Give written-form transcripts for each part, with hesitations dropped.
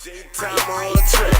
Time on the track.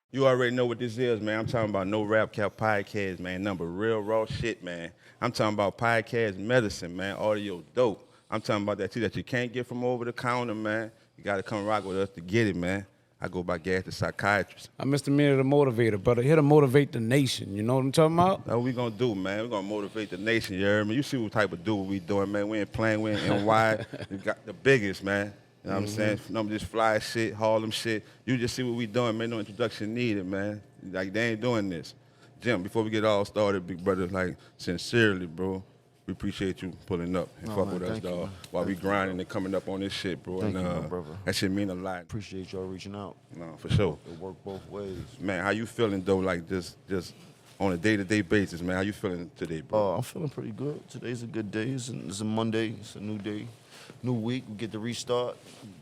You already know what this is, man. I'm talking about No Rap Cap Podcast, man. Number real raw shit, man. I'm talking about podcast medicine, man. Audio dope. I'm talking about that shit that you can't get from over the counter, man. You got to come rock with us to get it, man. I go by Gas the Psychiatrist. I'm Mr. Meaner the Motivator, brother. Here to motivate the nation. You know what I'm talking about? That's what we gonna do, man. We gonna motivate the nation, you heard me? You see what type of dude we doing, man. We ain't playing, we in NY. We got the biggest, man. You know what I'm saying? None of this fly shit, Harlem shit. You just see what we doing, man. No introduction needed, man. Like, they ain't doing this. Jim, before we get all started, big brother, like, sincerely, bro, we appreciate you pulling up and fuck with us, dog. While we grinding and coming up on this shit, bro. Thank and, you, my brother. That shit mean a lot. Appreciate y'all reaching out. No, for sure. It worked both ways. Man, how you feeling, though, like, just on a day-to-day basis, man? How you feeling today, bro? I'm feeling pretty good. Today's a good day. It's a Monday. It's a new day, new week. We get to restart,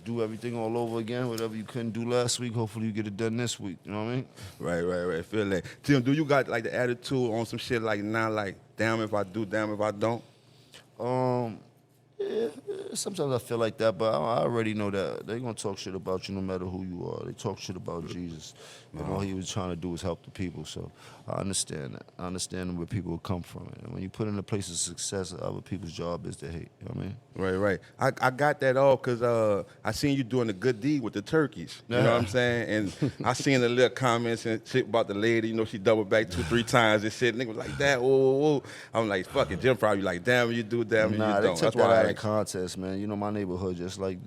do everything all over again. Whatever you couldn't do last week, hopefully you get it done this week. You know what I mean? Right. Feel that. Tim, do you got, like, the attitude on some shit like now, like, damn if I do, damn if I don't? Yeah, sometimes I feel like that, but I already know that they're gonna talk shit about you no matter who you are. They talk shit about Jesus, and all he was trying to do was help the people. So I understand that. I understand where people come from, and when you put in a place of success, other people's job is to hate. You know what I mean? Right. I got that all because I seen you doing a good deed with the turkeys. You know what I'm saying? And I seen the little comments and shit about the lady. You know, she doubled back 2-3 times and shit. Nigga was like, that, whoa. I'm like, fuck it. Jim probably like, damn you do, damn you Nah, don't. they took That's that why out of context, man. You know, my neighborhood just like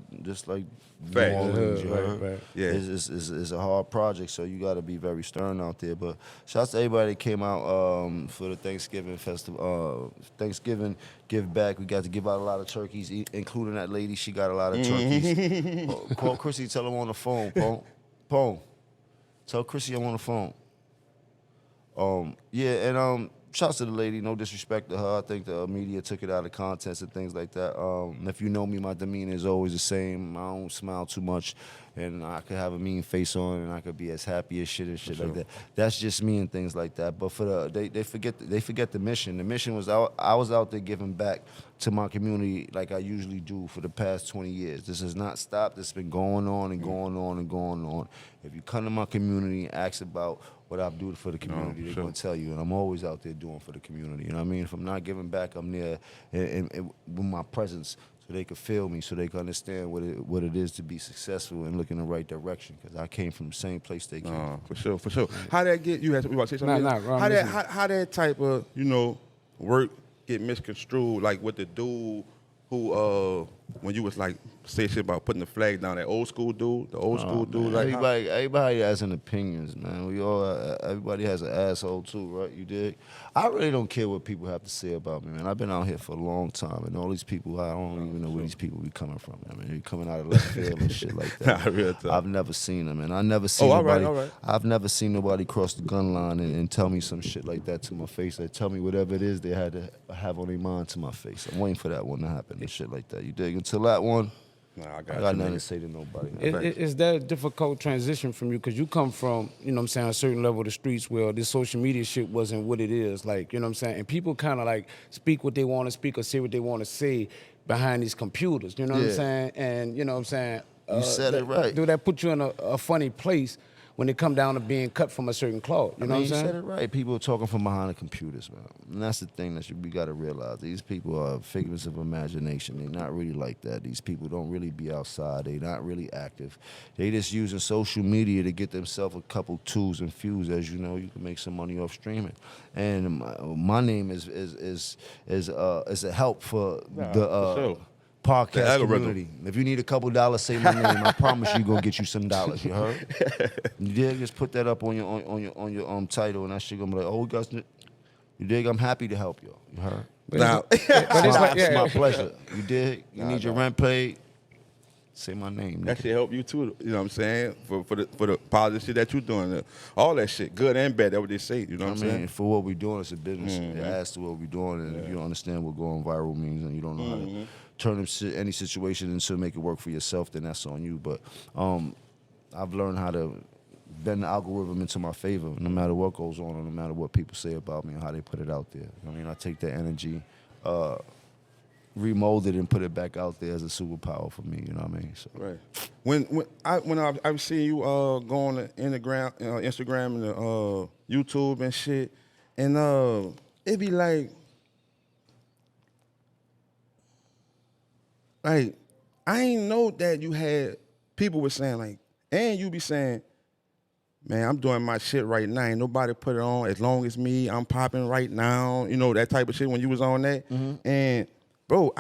Facts. New Orleans, you heard? Right. Yeah. It's a hard project, so you got to be very stern out there. But shouts to everybody that came out for the Thanksgiving festival. Thanksgiving give back. We got to give out a lot of turkeys, including that lady. She got a lot of turkeys. Call Chrissy, tell her I'm on the phone. Pone. Tell Chrissy I'm on the phone. Shouts to the lady, no disrespect to her. I think the media took it out of context and things like that. If you know me, my demeanor is always the same. I don't smile too much, and I could have a mean face on, and I could be as happy as shit and shit like that. That's just me and things like that. But for they forget the mission. The mission was I was out there giving back to my community like I usually do for the past 20 years. This has not stopped. This has been going on and going on and going on. If you come to my community and ask about what I do for the community, they're going to tell you. And I'm always out there doing for the community. You know what I mean? If I'm not giving back, I'm there and with my presence so they could feel me, so they can understand what it is to be successful and look in the right direction. Because I came from the same place they came from. For sure. How that get, you want to say something? How that type of, work get misconstrued, like with the dude who, when you was like, say shit about putting the flag down, that old school dude, like everybody has an opinions, man. Everybody has an asshole too, right? You dig? I really don't care what people have to say about me, man. I've been out here for a long time, and all these people, I don't even know where these people be coming from. I mean, they coming out of left field and shit like that. I've never seen them, and I never seen nobody. All right. I've never seen nobody cross the gun line and tell me some shit like that to my face. They tell me whatever it is they had to have on their mind to my face. I'm waiting for that one to happen and shit like that. You dig? Until that one. I got nothing to say to nobody. Is that a difficult transition from you? Because you come from, a certain level of the streets where this social media shit wasn't what it is. Like, you know what I'm saying? And people kind of like speak what they want to speak or say what they want to say behind these computers. You know what I'm saying? And, you know what I'm saying? You said it right. Do that put you in a funny place when it come down to being cut from a certain cloth? You know what I'm saying? You said it right. People are talking from behind the computers, man. And that's the thing that we got to realize. These people are figments of imagination. They're not really like that. These people don't really be outside. They're not really active. They just using social media to get themselves a couple tools and views. As you know, you can make some money off streaming. And my name is a help for podcast community. If you need a couple dollars, say my name. I promise you're gonna get you some dollars. You heard? You dig? Just put that up on your title, and that shit gonna be like, oh, we got. You dig? I'm happy to help y'all. You heard? Now, It's my pleasure. You dig? You need your rent paid. Say my name. That Nigga. shit help you too, you know what I'm saying? For the positive shit that you doing. All that shit, good and bad, that's what they say, you know what I'm saying? For what we're doing, it's a business. It adds to what we're doing, and if you don't understand what going viral means, and you don't know how to turn any situation into make it work for yourself, then that's on you. But I've learned how to bend the algorithm into my favor, no matter what goes on, or no matter what people say about me, or how they put it out there. I mean, I take that energy, remold it, and put it back out there as a superpower for me. You know what I mean? So. Right. When I've seen you go on the Instagram and the YouTube and shit, and it be like I ain't know that you had people were saying like, and you be saying, man, I'm doing my shit right now. Ain't nobody put it on as long as me. I'm popping right now. You know, that type of shit when you was on that. And bro,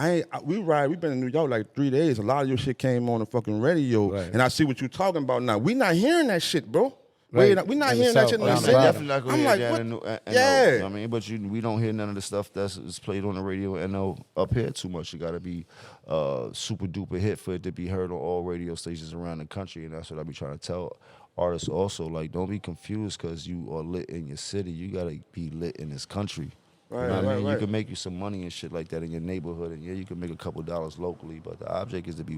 we been in New York like 3 days. A lot of your shit came on the fucking radio. Right. And I see what you talking about now. We not hearing that shit, bro. Right. We not In the hearing that South, shit in the down the city. bottom. Definitely not gonna I'm hear like, that what? in NO. Yeah. I mean, but we don't hear none of the stuff that's played on the radio in NO up here too much. You gotta be super duper hit for it to be heard on all radio stations around the country, and that's what I be trying to tell artists also. Like, don't be confused because you are lit in your city. You gotta be lit in this country. Right, you know what I mean? right. You can make you some money and shit like that in your neighborhood, and yeah, you can make a couple dollars locally, but the object is to be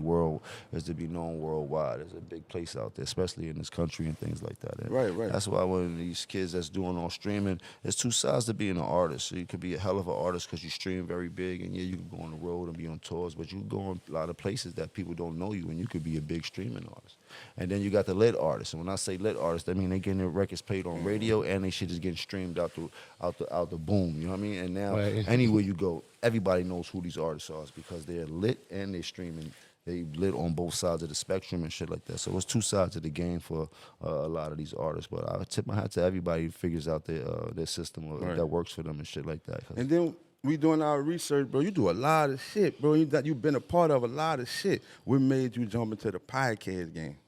known worldwide. There's a big place out there, especially in this country and things like that. And Right. that's why one of these kids that's doing all streaming, there's two sides to being an artist. So you could be a hell of an artist because you stream very big, and yeah, you can go on the road and be on tours, but you can go on a lot of places that people don't know you, and you could be a big streaming artist. And then you got the lit artists, and when I say lit artists, I mean they getting their records played on radio, and they shit is getting streamed out the boom. You know what I mean? And now anywhere you go, everybody knows who these artists are because they're lit and they're streaming. They lit on both sides of the spectrum and shit like that. So it's two sides of the game for a lot of these artists. But I tip my hat to everybody who figures out their system or that works for them and shit like that. And then we doing our research, bro. You do a lot of shit, bro. You've been a part of a lot of shit. What made you jump into the podcast game?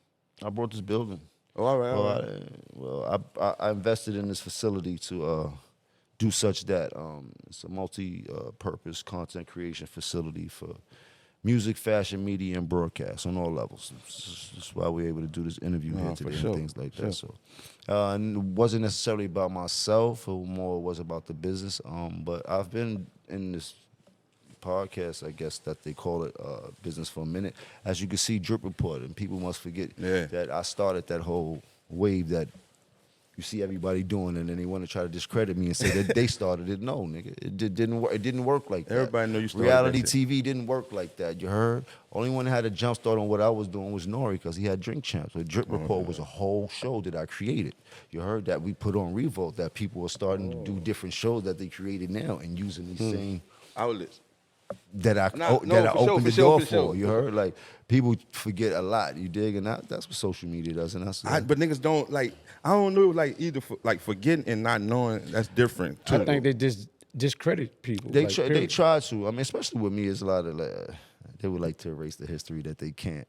I brought this building. Oh, all right. Well, I invested in this facility to do such that. It's a multi-purpose content creation facility for music, fashion, media, and broadcast on all levels. That's why we're able to do this interview here today and things like that. So, and it wasn't necessarily about myself, or more it was about the business. But I've been in this podcast, I guess that they call it business for a minute. As you can see, Drip Report, and people must forget that I started that whole wave that you see everybody doing, and then they want to try to discredit me and say that they started it. No, nigga, it didn't work. It didn't work like that. Everybody know you started Reality that shit. TV didn't work like that. You heard? Only one that had a jump start on what I was doing was Nori because he had Drink Champs. But Drip Report was a whole show that I created. You heard that we put on Revolt, that people were starting to do different shows that they created now and using these same outlets that I opened the door for. You heard? Like, people forget a lot. You dig? And that's what social media does. And that's but niggas don't like. I don't know, like either forgetting and not knowing. That's different too. I think they just discredit people. They like, they try to. I mean, especially with me, it's a lot of they would like to erase the history that they can't.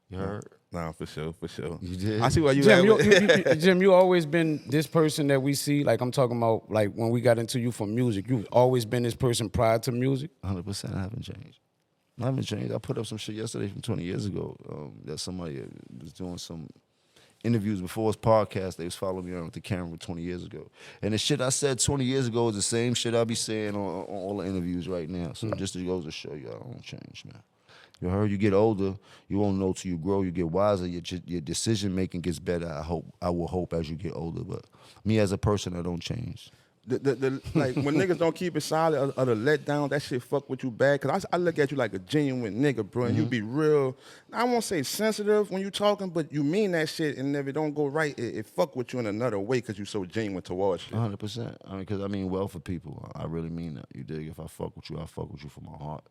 You heard? Nah, for sure. You did? I see why you. Jim, you always been this person that we see. Like I'm talking about, like when we got into you from music, you've always been this person prior to music. 100%. I haven't changed. I put up some shit yesterday from 20 years ago that somebody was doing some interviews before his podcast. They was following me around with the camera 20 years ago. And the shit I said 20 years ago is the same shit I'll be saying on all the interviews right now. So just to goes to show you, I don't change, man. You heard? You get older, you won't know till you grow. You get wiser. Your decision making gets better. I will hope as you get older. But me as a person, I don't change. Like when niggas don't keep it solid or the let down, that shit fuck with you bad. Cause I look at you like a genuine nigga, bro, and you be real. I won't say sensitive when you talking, but you mean that shit, and if it don't go right, it fuck with you in another way because you so genuine towards shit. 100%. I mean, because I mean well for people. I really mean that. You dig? If I fuck with you, I fuck with you from my heart.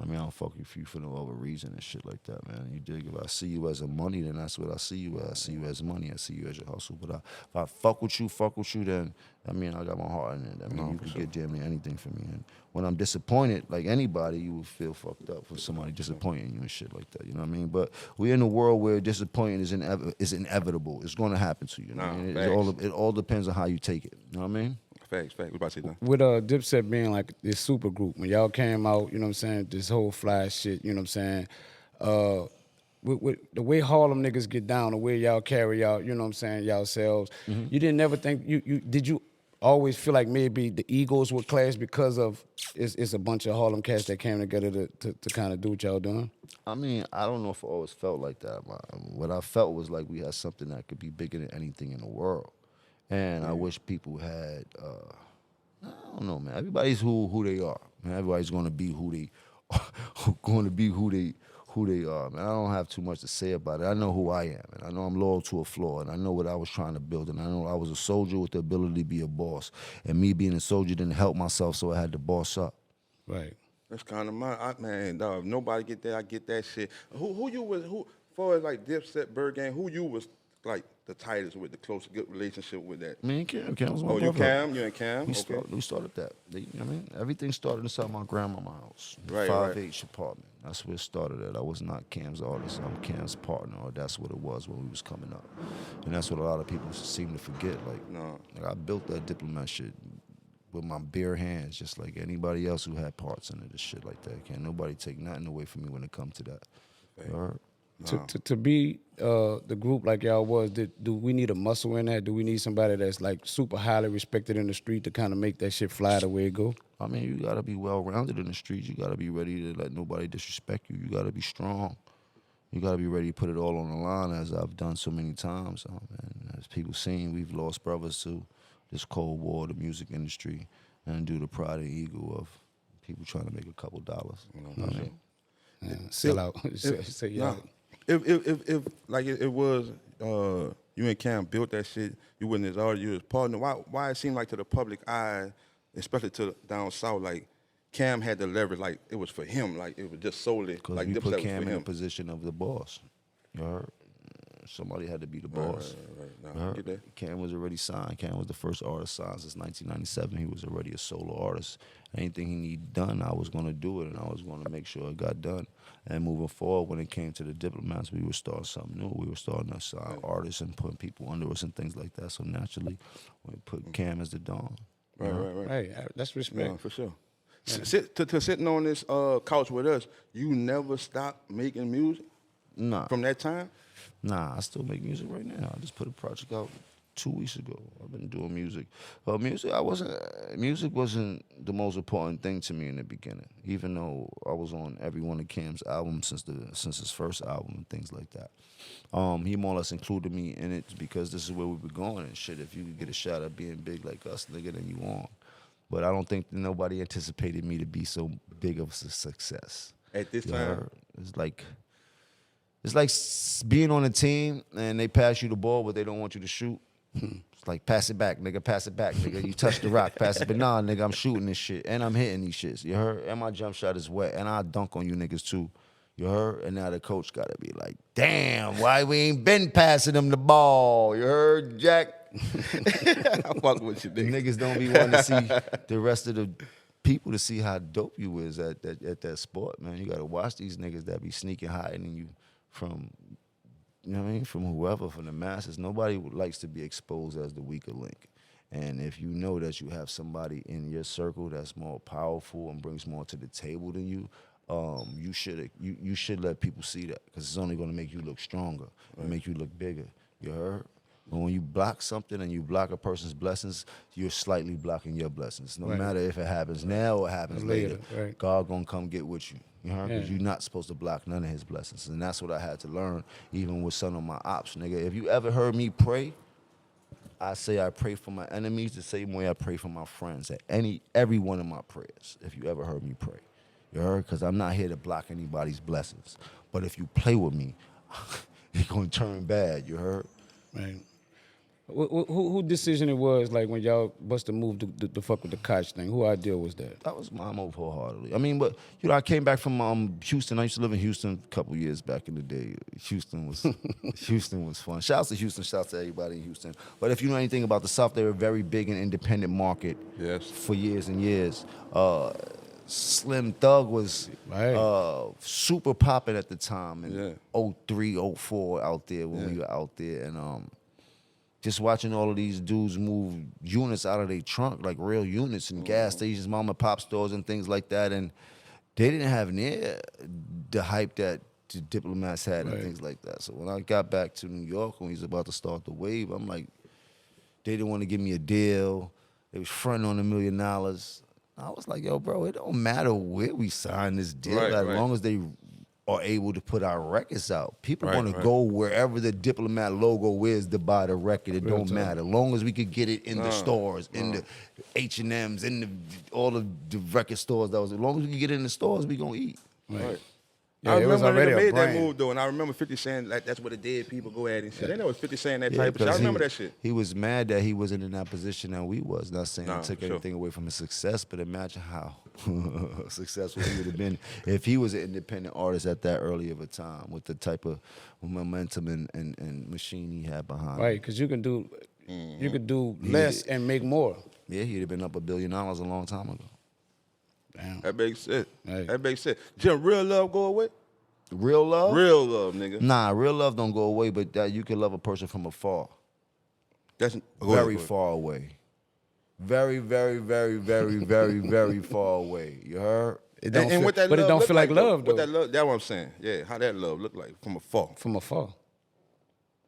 I mean, I don't fuck with you for no other reason and shit like that, man. You dig? If I see you as a money, then that's what I see you as. I see you as money. I see you as your hustle. But if I fuck with you, then, I mean, I got my heart in it. I mean, you can get damn near anything from me. And when I'm disappointed, like anybody, you will feel fucked up for somebody disappointing you and shit like that. You know what I mean? But we're in a world where disappointment is inevitable. It's going to happen to you. You know what I mean? It all depends on how you take it. You know what I mean? Facts. What about to say that? With Dipset being like this super group, when y'all came out, you know what I'm saying, this whole fly shit, you know what I'm saying, With the way Harlem niggas get down, the way y'all carry out, you know what I'm saying, y'all selves, you didn't never think, did you always feel like maybe the egos would clash because of it's a bunch of Harlem cats that came together to kind of do what y'all doing? I mean, I don't know if I always felt like that. What I felt was like we had something that could be bigger than anything in the world. And I wish people had, I don't know, man. Everybody's who they are. Man, everybody's going to be who they who they are, man. I don't have too much to say about it. I know who I am, and I know I'm loyal to a floor, and I know what I was trying to build, and I know I was a soldier with the ability to be a boss. And me being a soldier didn't help myself, so I had to boss up. Right. That's kind of man, dog. Nobody get that. I get that shit. Who you was, far as like Dipset, Bird Gang, who you was like the tightest with, the close, good relationship with that? Me and Cam was my Oh, you brother. You and Cam? We Okay. started that. I mean, everything started inside my grandma's house. Right, 5H apartment. That's where it started at. I was not Cam's artist. I'm Cam's partner, or that's what it was when we was coming up. And that's what a lot of people seem to forget. Like I built that Diplomat shit with my bare hands, just like anybody else who had parts in it and shit like that. Can't nobody take nothing away from me when it comes to that. You heard? To be the group like y'all was, do we need a muscle in that? Do we need somebody that's like super highly respected in the street to kind of make that shit fly the way it go? I mean, you gotta be well-rounded in the streets. You gotta be ready to let nobody disrespect you. You gotta be strong. You gotta be ready to put it all on the line, as I've done so many times. And as people seen, we've lost brothers to this Cold War, the music industry, and due to pride and ego of people trying to make a couple dollars. You know what I mean? Yeah, sell out. Say Nah. y'all. If like it was you and Cam built that shit, you wasn't his artist, you was partner. Why it seemed like to the public eye, especially to down south, like Cam had the leverage, like it was for him, like it was just solely Because like we Dipset put was Cam for in the him. position of the boss. You heard? Somebody had to be the boss. Right. You Nah, heard? get that. Cam was already signed. Cam was the first artist signed since 1997. He was already a solo artist. Anything he needed done, I was going to do it, and I was going to make sure it got done. And moving forward, when it came to the Diplomats, we were starting something new. We were starting to sign artists and putting people under us and things like that. So naturally, we put Cam as the Don. Right. Hey, that's respect. No, for sure. To sitting on this couch with us, you never stopped making music Nah. from that time? Nah, I still make music right now. I just put a project out 2 weeks ago. I've been doing music. Music wasn't the most important thing to me in the beginning, even though I was on every one of Cam's albums since his first album and things like that. He more or less included me in it because this is where we were going and shit. If you could get a shot at being big like us, nigga, then you on. But I don't think nobody anticipated me to be so big of a success. At this You time? heard? It's like being on a team and they pass you the ball, but they don't want you to shoot. It's like, pass it back, nigga, pass it back, nigga. You touch the rock, pass it. But nah, nigga, I'm shooting this shit, and I'm hitting these shits. You heard? And my jump shot is wet, and I dunk on you niggas too. You heard? And now the coach got to be like, damn, why we ain't been passing them the ball? You heard, Jack? I fuck with you, nigga. Niggas don't be wanting to see the rest of the people to see how dope you is at that sport, man. You got to watch these niggas that be sneaking, hiding you from, you know what I mean, from whoever, from the masses. Nobody likes to be exposed as the weaker link. And if you know that you have somebody in your circle that's more powerful and brings more to the table than you, you should let people see that, because it's only going to make you look stronger and make you look bigger. You heard? But when you block something and you block a person's blessings, you're slightly blocking your blessings. No matter if it happens now or it happens later, right. God gonna come get with you. You heard? Because Yeah. you're not supposed to block none of his blessings. And that's what I had to learn, even with some of my ops, nigga. If you ever heard me pray, I say I pray for my enemies the same way I pray for my friends at every one of my prayers, if you ever heard me pray. You heard? Because I'm not here to block anybody's blessings. But if you play with me, you're going to turn bad. You heard? Right. Who decision it was, like, when y'all bust a move to fuck with the Koch thing? Who idea was that? That was my move wholeheartedly. I mean, but, you know, I came back from Houston. I used to live in Houston a couple years back in the day. Houston was fun. Shouts to Houston. Shouts to everybody in Houston. But if you know anything about the South, they were a very big and independent market for years and years. Slim Thug was super popping at the time in 03, 04 out there when we were out there. And just watching all of these dudes move units out of their trunk, like real units in gas stations, mom and pop stores and things like that. And they didn't have near the hype that the diplomats had and things like that. So when I got back to New York when he was about to start the wave, I'm like, they didn't want to give me a deal. They was fronting on $1 million. I was like, yo, bro, it don't matter where we sign this deal as long as they are able to put our records out. People want to go wherever the diplomat logo is to buy the record. It don't matter. As long as we could get it in the stores, in the H&Ms, in all of the record stores. As long as we can get it in the stores, we gonna eat. Right. Yeah, I it was remember when already they a made that brand. move though, and I remember 50 saying like that's where the dead people go at and shit. They know it's 50 saying that type of shit. I remember that shit. He was mad that he wasn't in that position that we was. Not saying Nah, he took for sure. anything away from his success, but imagine how successful he would have been if he was an independent artist at that early of a time with the type of momentum and machine he had behind him. Right, because you can do less and make more. Yeah, he'd have been up $1 billion a long time ago. Damn. That makes sense. Hey. That makes sense. Jim, real love go away? Real love? Real love, nigga. Nah, real love don't go away, but that you can love a person from afar. That's Very far away. Very, very, very, very, very, very far away. You heard? It don't And feel, what that but it love don't look feel like love, What though. that love, that's what I'm saying. Yeah, how that love look like from afar. From afar.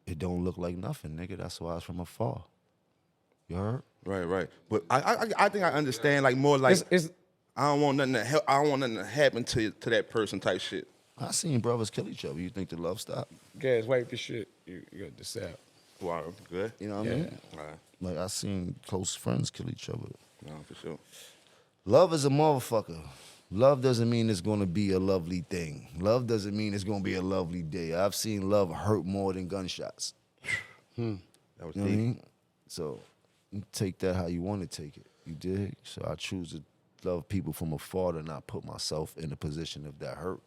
It don't look like nothing, nigga. That's why it's from afar. You heard? Right. But I think I understand like more like It's I don't want nothing to help. I don't want nothing to happen to that person type shit. I seen brothers kill each other. You think the love stopped? gas, wipe your shit. You got this out. Wow, good. You know what I mean? All right. Like I seen close friends kill each other. No, for sure. Love is a motherfucker. Love doesn't mean it's gonna be a lovely thing. Love doesn't mean it's gonna be a lovely day. I've seen love hurt more than gunshots. That was You know what I deep. mean? So you take that how you want to take it. You dig? So I choose to love people from afar to not put myself in a position of that hurt.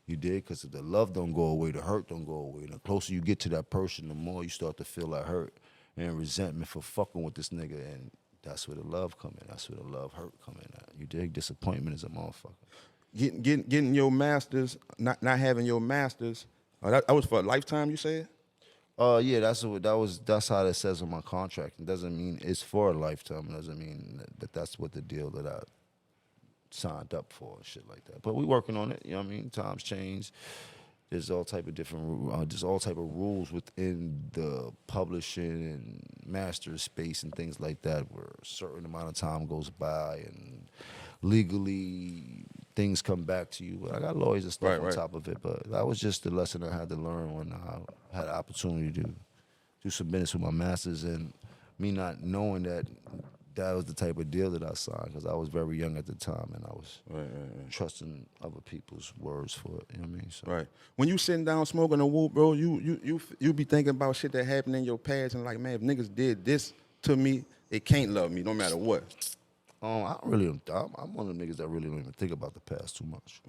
You dig? Because if the love don't go away, the hurt don't go away. And the closer you get to that person, the more you start to feel that hurt and resentment for fucking with this nigga. And that's where the love come in. That's where the love hurt come in at. You dig? Disappointment is a motherfucker. Getting your masters, not having your masters. That was for a lifetime. You said? Yeah, that's how it says on my contract. It doesn't mean it's for a lifetime. It doesn't mean that that's what the deal that I signed up for and shit like that. But we working on it. You know what I mean? Times change. There's all type of different. There's all type of rules within the publishing and master space and things like that, where a certain amount of time goes by and legally things come back to you. But I got lawyers and stuff on top of it. But that was just the lesson I had to learn when I had the opportunity to do some business with my masters, and me not knowing that was the type of deal that I signed, because I was very young at the time and I was trusting other people's words for it. You know what I mean? So. Right. When you sitting down smoking a whoop, bro, you be thinking about shit that happened in your past and like, man, if niggas did this to me, they can't love me no matter what. I really don't. I'm one of the niggas that really don't even think about the past too much.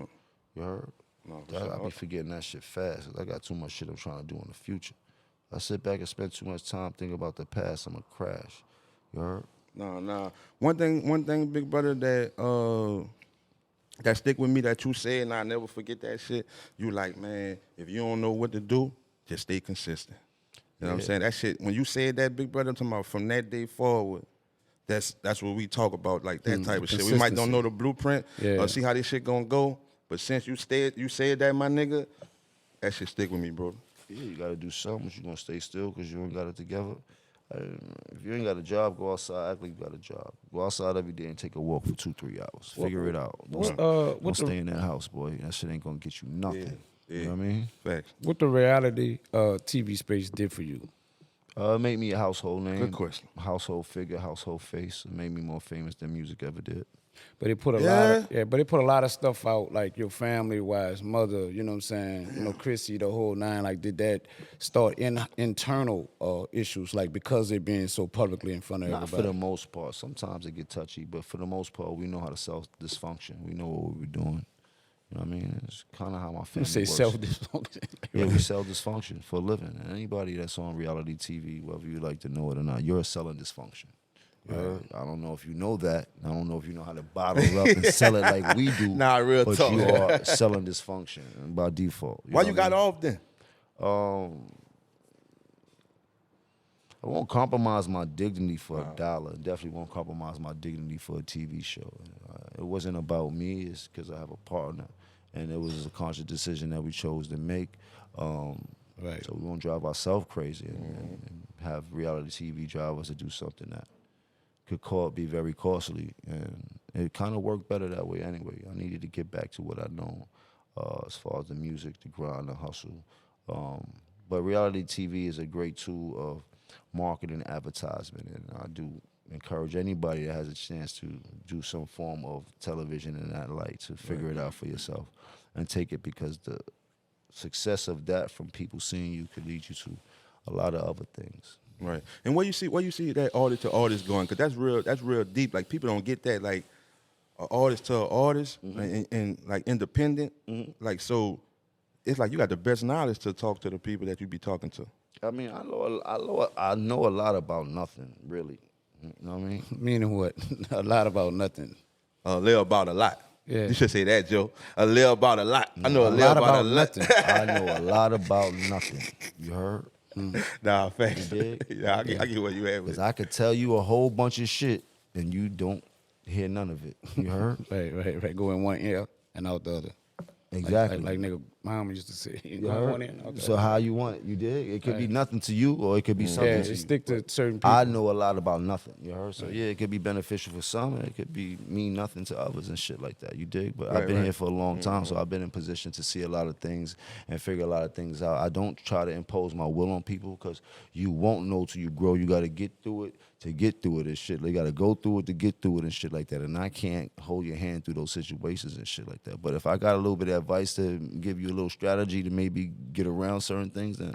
You heard? No, I be forgetting that shit fast. 'Cause I got too much shit I'm trying to do in the future. If I sit back and spend too much time thinking about the past, I'm gonna crash. You heard? No. One thing, big brother, that stick with me that you said, and I never forget that shit. You like, man, if you don't know what to do, just stay consistent. You know what I'm saying? That shit, when you said that, big brother, I'm talking about from that day forward, that's what we talk about, like that type of shit. We might don't know the blueprint or see how this shit gonna go, but since you said that, my nigga, that shit stick with me, bro. Yeah, you gotta do something. You gonna stay still because you ain't got it together. If you ain't got a job, go outside, act like you got a job. Go outside every day and take a walk for 2-3 hours. Figure it out. Don't stay in that house, boy. That shit ain't gonna get you nothing. Yeah. You know what I mean? Facts. What the reality TV space did for you? It made me a household name. Good question. Household figure, household face. It made me more famous than music ever did. But it put a lot of stuff out, like your family wise, mother, you know what I'm saying? You know, Chrissy, the whole nine, like did that start internal issues, like because they're being so publicly in front of Not everybody? for the most part. Sometimes it get touchy, but for the most part, we know how to sell dysfunction. We know what we're doing. You know what I mean? It's kind of how my You family say works. self-dysfunction. Yeah, we sell dysfunction for a living. And anybody that's on reality TV, whether you like to know it or not, you're selling dysfunction. I don't know if you know that. I don't know if you know how to bottle it up and sell it like we do. Nah, real but talk. you are selling dysfunction by default. Why know you what got I mean? off then? I won't compromise my dignity for a dollar. Definitely won't compromise my dignity for a TV show. It wasn't about me. It's because I have a partner. and it was a conscious decision that we chose to make. Right. So we won't drive ourselves crazy and have reality TV drive us to do something that could be very costly. And it kind of worked better that way anyway. I needed to get back to what I know as far as the music, the grind, the hustle. But reality TV is a great tool of marketing and advertisement, and I do encourage anybody that has a chance to do some form of television in that light to figure it out for yourself and take it, because the success of that from people seeing you could lead you to a lot of other things. Right. And where you see that artist to artist going, because that's real deep. Like, people don't get that, like, artist to artist and like independent. Like, so it's like you got the best knowledge to talk to the people that you be talking to. I mean, I know a lot about nothing, really. You know what I mean? Meaning what? A lot about nothing. A little about a lot. Yeah. You should say that, Joe. A little about a lot. I know a little about a lot. nothing. I know a lot about nothing. You heard? Nah, facts. You dig? Yeah, I get what you have with Because it. I could tell you a whole bunch of shit and you don't hear none of it. You heard? Right. Go in one ear and out the other. Exactly. Like nigga, mama used to say. You Go in heard? one ear and out the So other. how you want it? You did? It could be nothing to you, or it could be something Yeah, to you. stick to certain people. I know a lot about nothing. You heard? So yeah, it could be beneficial for some, and it could be mean nothing to others and shit like that. You dig? But I've been here for a long time, so I've been in position to see a lot of things and figure a lot of things out. I don't try to impose my will on people, because you won't know till you grow. You got to get through it to get through it and shit. They got to go through it to get through it and shit like that. And I can't hold your hand through those situations and shit like that. But if I got a little bit of advice to give you a little strategy to maybe get around certain things, then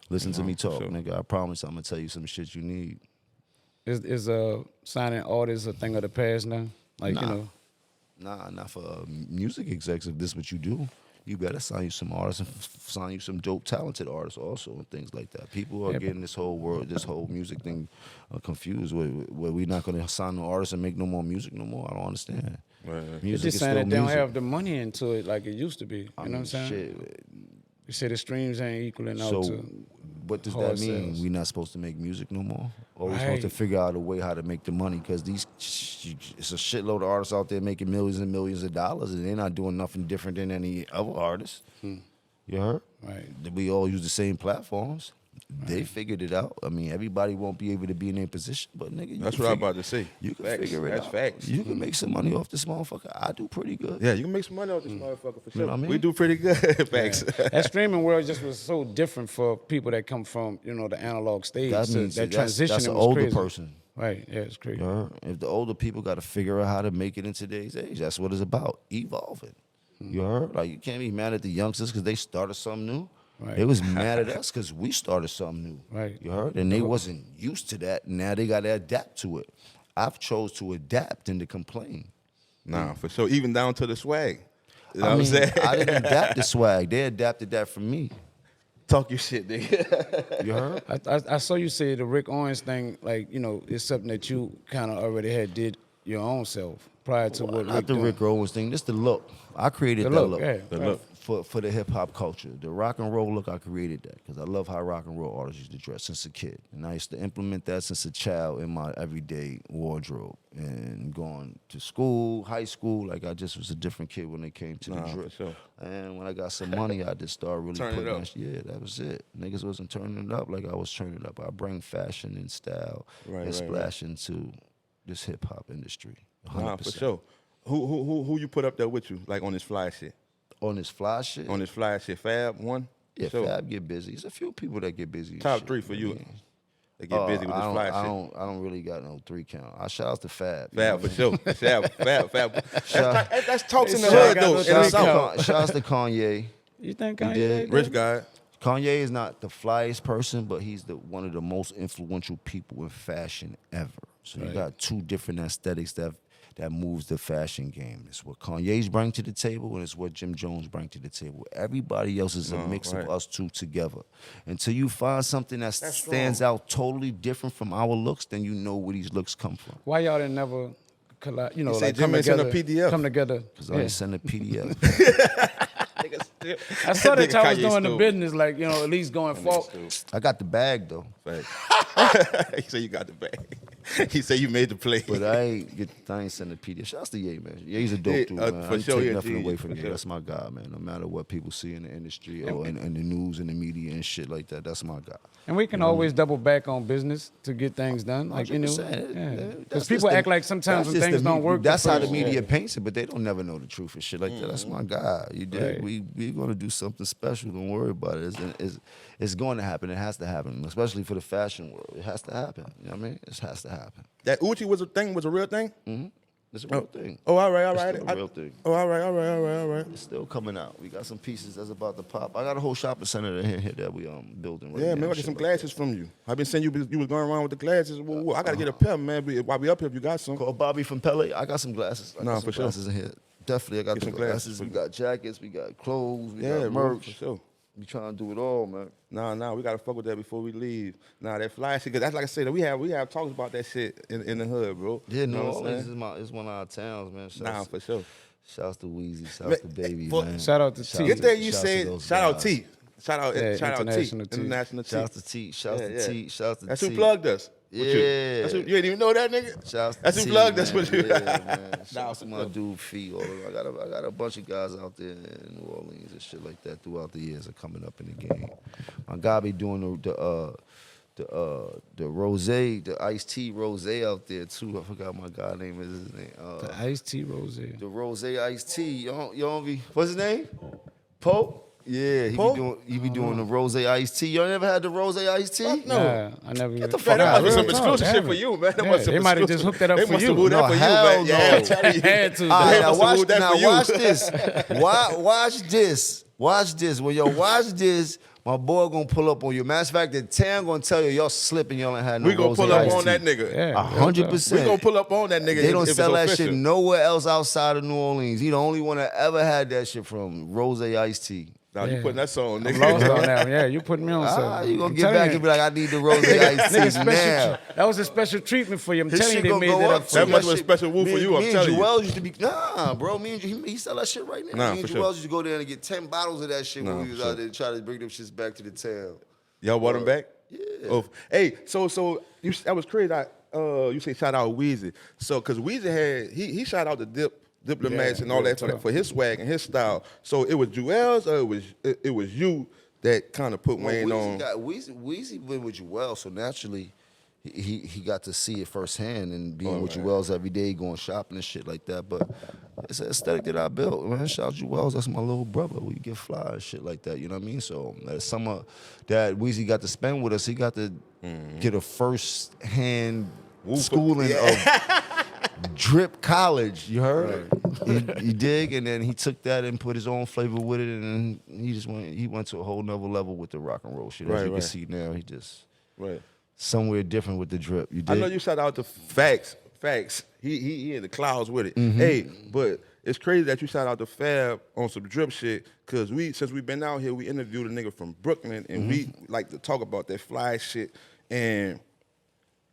listen to me talk, nigga. I promise I'm gonna tell you some shit you need. Is signing artists a thing of the past now? Like, you know. Nah, not for music execs. If this is what you do, you better sign you some artists and sign you some dope, talented artists also, and things like that. People are getting this whole world, this whole music thing confused. Where we not gonna sign no artists and make no more music no more? I don't understand. Right. You're just saying that they don't have the money into it like it used to be. You know what I'm saying? Shit. You say the streams ain't equaling out So, to what does hard that mean? sales. We not supposed to make music no more? Or we supposed to Right. figure out a way how to make the money? Because it's a shitload of artists out there making millions and millions of dollars, and they're not doing nothing different than any other artist. You heard? Right. We all use the same platforms. They figured it out. I mean, everybody won't be able to be in their position, but nigga, you That's can what I'm figure- about to say. You can Facts. figure it That's out. facts. You can make some money off this motherfucker. I do pretty good. Yeah, you can make some money off this motherfucker for sure. know what I mean? We do pretty good. Facts. that streaming world just was so different for people that come from, you know, the analog stage. That So means that that's transition an was older crazy. person. Right. Yeah, it's crazy. You heard? If the older people got to figure out how to make it in today's age, that's what it's about, evolving. You heard? Like, you can't be mad at the youngsters because they started something new. Right. They was mad at us because we started something new. Right. You heard? And they wasn't used to that. Now they got to adapt to it. I've chose to adapt and to complain. Nah, for sure. Even down to the swag. You know I what I'm mean, saying? I didn't adapt the swag. They adapted that from me. Talk your shit, nigga. You heard? I saw you say the Rick Owens thing, like, you know, it's something that you kind of already had did your own self prior to what Not Rick the doing. Rick Owens thing. This the look. I created The that look, look. yeah. The look. For the hip hop culture. The rock and roll look, I created that because I love how rock and roll artists used to dress since a kid. And I used to implement that since a child in my everyday wardrobe. And going to school, high school, like I just was a different kid when it came to the Nah, drip. for sure. And when I got some money, I just started really Turn it putting up. that yeah, that was it. Niggas wasn't turning it up like I was turning it up. I bring fashion and style and splash into this hip hop industry. 100%. Nah, for sure. Who you put up there with you, like on this fly shit? On this fly shit? On this fly shit, Fab one. Yeah, Sure. Fab get busy. There's a few people that get busy. and Top shit. 3 for you. Yeah. They get busy with this fly I shit. don't really got no 3 count. I shout out to Fab. you Fab know for what I sure. Fab. That's talks in the They sure hood got though. no In the three mean? South. Shout out to Kanye. You think You Kanye? did. Rich guy. Kanye is not the flyest person, but he's one of the most influential people in fashion ever. So you got 2 different aesthetics that moves the fashion game. It's what Kanye's bring to the table, and it's what Jim Jones bring to the table. Everybody else is a mix of us 2 together. Until you find something that stands out totally different from our looks, then you know where these looks come from. Why y'all didn't never collide? You know, said like Jim come ain't send a together. PDF. Come together. Because I ain't send a PDF. I saw that y'all was Kanye doing the stupid. business, like, you know, at least going forward. I got the bag, though. Facts. He said you got the bag. He said you made the play. But I ain't sending PDF. Shouts to Ye, man. Ye's a dope dude, man. For I ain't sure, take yeah, nothing G, away from for Ye. sure. That's my guy, man. No matter what people see in the industry or in the news and the media and shit like that, that's my guy. And we can always double back on business to get things done. Like, you know, 100%. because people act like sometimes when things don't work. That's how the first- media paints it, but they don't never know the truth and shit like that. That's my guy. You dig? Right. We're gonna do something special. Don't worry about it. It's going to happen. It has to happen, especially for the fashion world. It has to happen. You know what I mean? It has to happen. That Uchi was a real thing? It's a real thing. Oh, all right. It's still a real thing. Oh, all right. It's still coming out. We got some pieces that's about to pop. I got a whole shopping center in here that we building right now. Yeah, man, I get some glasses from you. I've been saying you was going around with the glasses. Whoa. I gotta get a pair, man. While we up here, if you got some. Call Bobby from Pele. I got some glasses. I got some for sure. glasses in here. Definitely, I got Get the some glasses. glasses. We got jackets. We got clothes. We Yeah, got bro, merch. for sure. We trying to do it all, man. Nah, we gotta fuck with that before we leave. Nah, that fly shit, 'cause that's like I said, we have talks about that shit in the hood, bro. Yeah, You know New what I'm Orleans saying? is one of our towns, man. Nah, for sure. Shouts to Weezy. Shouts to Baby, for- man. Shout out to T. Get there, you shouts to said, those shout out guys. T. Shout out International T. T. International T. Shouts to T. Shouts Yeah, to yeah. T. Shouts to That's T. who plugged us. with you. Yeah. That's who, you ain't even know that nigga? Shouts to That's who T, plugged us man. with you. Yeah, man. Shouts Nah, to for my sure. dude Fee. I got a bunch of guys out there in New Orleans and shit like that throughout the years are coming up in the game. My guy be doing the rose, the iced tea rose out there too. I forgot my guy name is his name. The iced tea rose. The rose iced tea. You don't be what's his name? Pope. Yeah, Pope? he be doing the rose iced tea. Y'all never had the rose iced tea? Fuck no. Nah, I never. Get the fuck Man, that out must be of some here. exclusive shit for you, man. That must they some might have just exclusive- hooked that up they for must you. have hooked No, that for you, hell man. Yeah, no. I'm telling you. Had to. All right, They now must have watch, moved that now for you. watch this. Watch this. Watch this. When yo watch this, my boy gonna pull up on you. Matter of fact, the town gonna tell you y'all slipping. Y'all ain't had no We gonna rose pull up iced on tea. that nigga. Yeah. 100%. We gonna pull up on that nigga. They don't if sell it's that shit official. nowhere else outside of New Orleans. He the only one that ever had that shit from rose iced tea. Nah, you Yeah. putting that song, I'm nigga. lost on that one. Yeah, you putting me on something. You gonna I'm get telling back you. and be like, I need the rose iced Nigga, tea special now. that was a special treatment for you. I'm His telling you, shit they gonna made go that up up too. for That you. must be a special woo for you, I'm Me and telling you. Joel used to be bro. He sell that shit right now. Nah, me and for Joel sure. used to go there and get 10 bottles of that shit when Nah, we was for out there to try to bring them shits back to the town. Y'all want him back? Yeah. Oh, hey, so you that was crazy. You say shout out Weezy. So cause Weezy had he shout out the diplomats Yeah, and all real that talk. for his swag and his style. So it was Joel's or it was you that kind of put Wayne on. Weezy went with Joel, so naturally he got to see it firsthand and being with Joel's every day, going shopping and shit like that. But it's an aesthetic that I built. Man, shout out Joel's, that's my little brother. We get fly and shit like that, you know what I mean? So that summer that Weezy got to spend with us, he got to get a first-hand schooling of Drip College, you heard? You dig? And then he took that and put his own flavor with it, and he went to a whole nother level with the rock and roll shit. As Right, you can right. see now, he just Right. somewhere different with the drip. You dig? I know you shout out to Facts. He in the clouds with it. Mm-hmm. Hey, but it's crazy that you shout out to Fab on some drip shit, cause since we've been out here, we interviewed a nigga from Brooklyn and we Mm-hmm. like to talk about that fly shit. And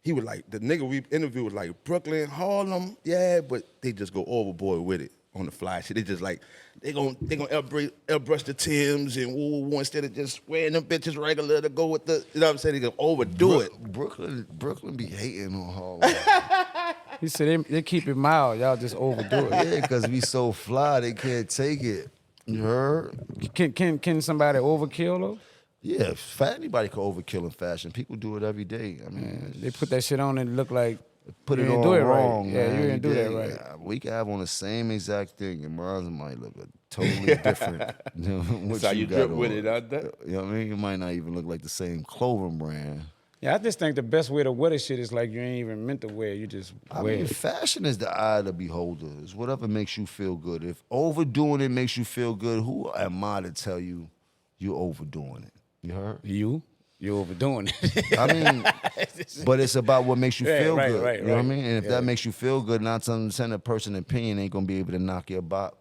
he was like, the nigga we interviewed was like Brooklyn, Harlem, yeah, but they just go overboard with it on the fly shit. They just like they gonna airbrush the Timbs and woo instead of just wearing them bitches regular to go with the, you know what I'm saying? They gonna overdo it. Brooklyn be hating on Harlem. He said they keep it mild. Y'all just overdo it. Yeah, because we so fly, they can't take it. You heard? Can somebody overkill though? Yeah, anybody can overkill in fashion. People do it every day. I mean, They put that shit on and it look like put you it didn't on do it wrong, right. man. Yeah, you didn't do that dig? right. Yeah, we can have on the same exact thing, and mine might look totally different. Than what That's how you got drip with on. it, huh? That- You know what I mean? It might not even look like the same clothing brand. Yeah, I just think the best way to wear the shit is like you ain't even meant to wear. You just I wear mean, it. fashion is the eye of the beholder. It's whatever makes you feel good. If overdoing it makes you feel good, who am I to tell you you're overdoing it? You heard? You overdoing it. I mean, but it's about what makes you Yeah, feel right, good. right, you know what I right. mean? And if Yeah. that makes you feel good, not some a person opinion ain't gonna be able to knock your bop.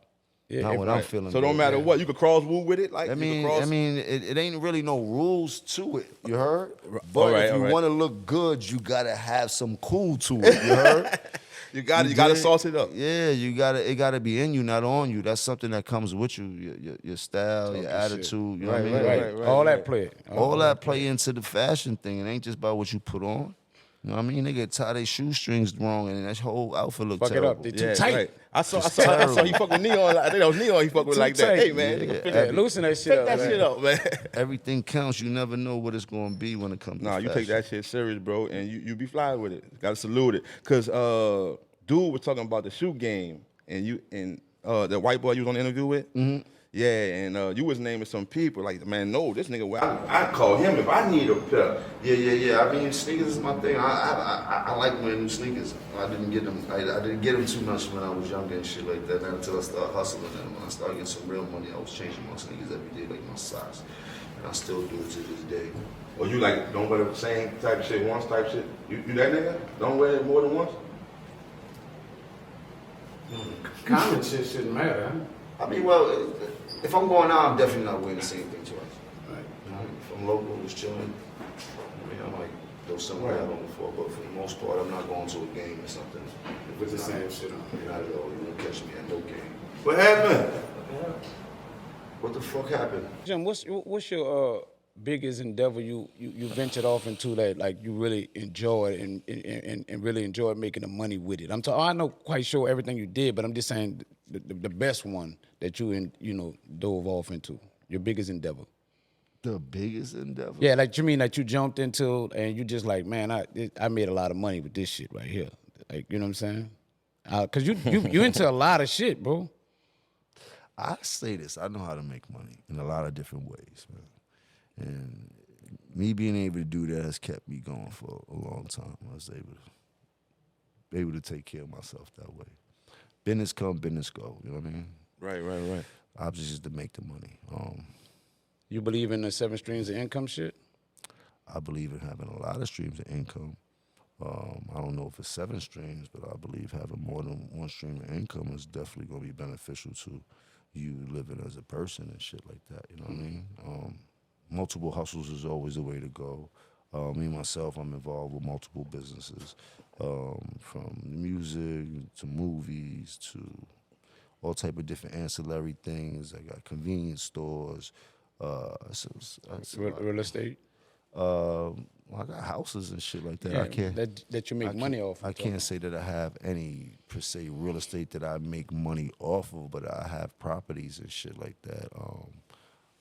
Yeah, Not when I'm right. feeling. So no good. matter what, you could cross woo with it. Like I you mean, could cross. it ain't really no rules to it. You heard? But All right, if all you right. want to look good, you gotta have some cool to it. You heard? you gotta dig? sauce it up. Yeah, it gotta be in you, not on you. That's something that comes with you, your style, your attitude. You know what I mean? right, Like, right. All that play. all that play into the fashion thing. It ain't just about what you put on. You know what I mean? They get tie their shoestrings wrong, and that whole outfit look Fuck it terrible. up. They too tight. Right. I saw he fuck with Neon. I think that was Neon he fuck with Too like that. tight. Hey man, Yeah. nigga, pick Yeah, that- loosen that shit pick up. that man. shit up, man. Everything counts. You never know what it's gonna be when it comes. Nah, to you fashion. take that shit serious, bro, and you be fly with it. Gotta salute it. Cause dude was talking about the shoe game, and the white boy you was on the interview with. Mm-hmm. Yeah, and you was naming some people like, man, no, this nigga. I call him if I need a pair. Yeah. I mean, sneakers is my thing. I like wearing new sneakers. I didn't get them. I didn't get them too much when I was younger and shit like that. Not until I started hustling them. When I started getting some real money, I was changing my sneakers every day, like my socks, and I still do it to this day. Or you like don't wear the same type of shit once, type shit. You that nigga? Don't wear it more than once. Common shit shouldn't matter. I mean, well, if I'm going out, I'm definitely not wearing the same thing twice. Right. You know, if I'm local, just chilling, I mean, I might throw something I had on before, but for the most part, I'm not going to a game or something. With the same shit on. Not at all. You won't catch me at no game. What happened? What the fuck happened? Jim, what's your biggest endeavor you ventured off into that like you really enjoyed and really enjoyed making the money with it? I'm not quite sure everything you did, but I'm just saying the best one that you dove off into. Your biggest endeavor. The biggest endeavor? Yeah, like you mean that you jumped into and you just like, man, I made a lot of money with this shit right here. Like, you know what I'm saying? Cause you into a lot of shit, bro. I say this, I know how to make money in a lot of different ways, man. And me being able to do that has kept me going for a long time. I was able to take care of myself that way. Business come, business go. You know what I mean? Right. Object is to make the money. You believe in the 7 streams of income shit? I believe in having a lot of streams of income. I don't know if it's 7 streams, but I believe having more than one stream of income is definitely going to be beneficial to you living as a person and shit like that. You know what I mean? Multiple hustles is always the way to go. Me, myself, I'm involved with multiple businesses, from music to movies to all type of different ancillary things. I got convenience stores. Real estate? I got houses and shit like that. Yeah, I can't. that you make money off. I can't say that I have any per se real estate that I make money off of, but I have properties and shit like that.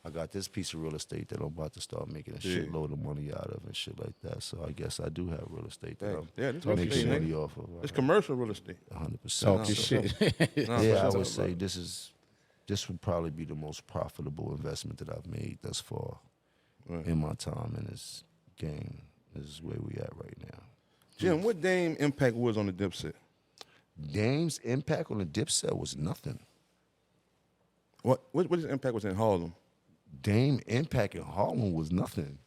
I got this piece of real estate that I'm about to start making a shitload of money out of and shit like that. So I guess I do have real estate that I'm Yeah, this real making estate, money nigga. off of. It's commercial real estate. 100%. Talk your shit. Yeah, I would say this would probably be the most profitable investment that I've made thus far in my time in this game. This is where we at right now. Jim, what Dame impact was on the Dipset? Dame's impact on the Dipset was nothing. What his impact was in Harlem? Dame impact in Harlem was nothing.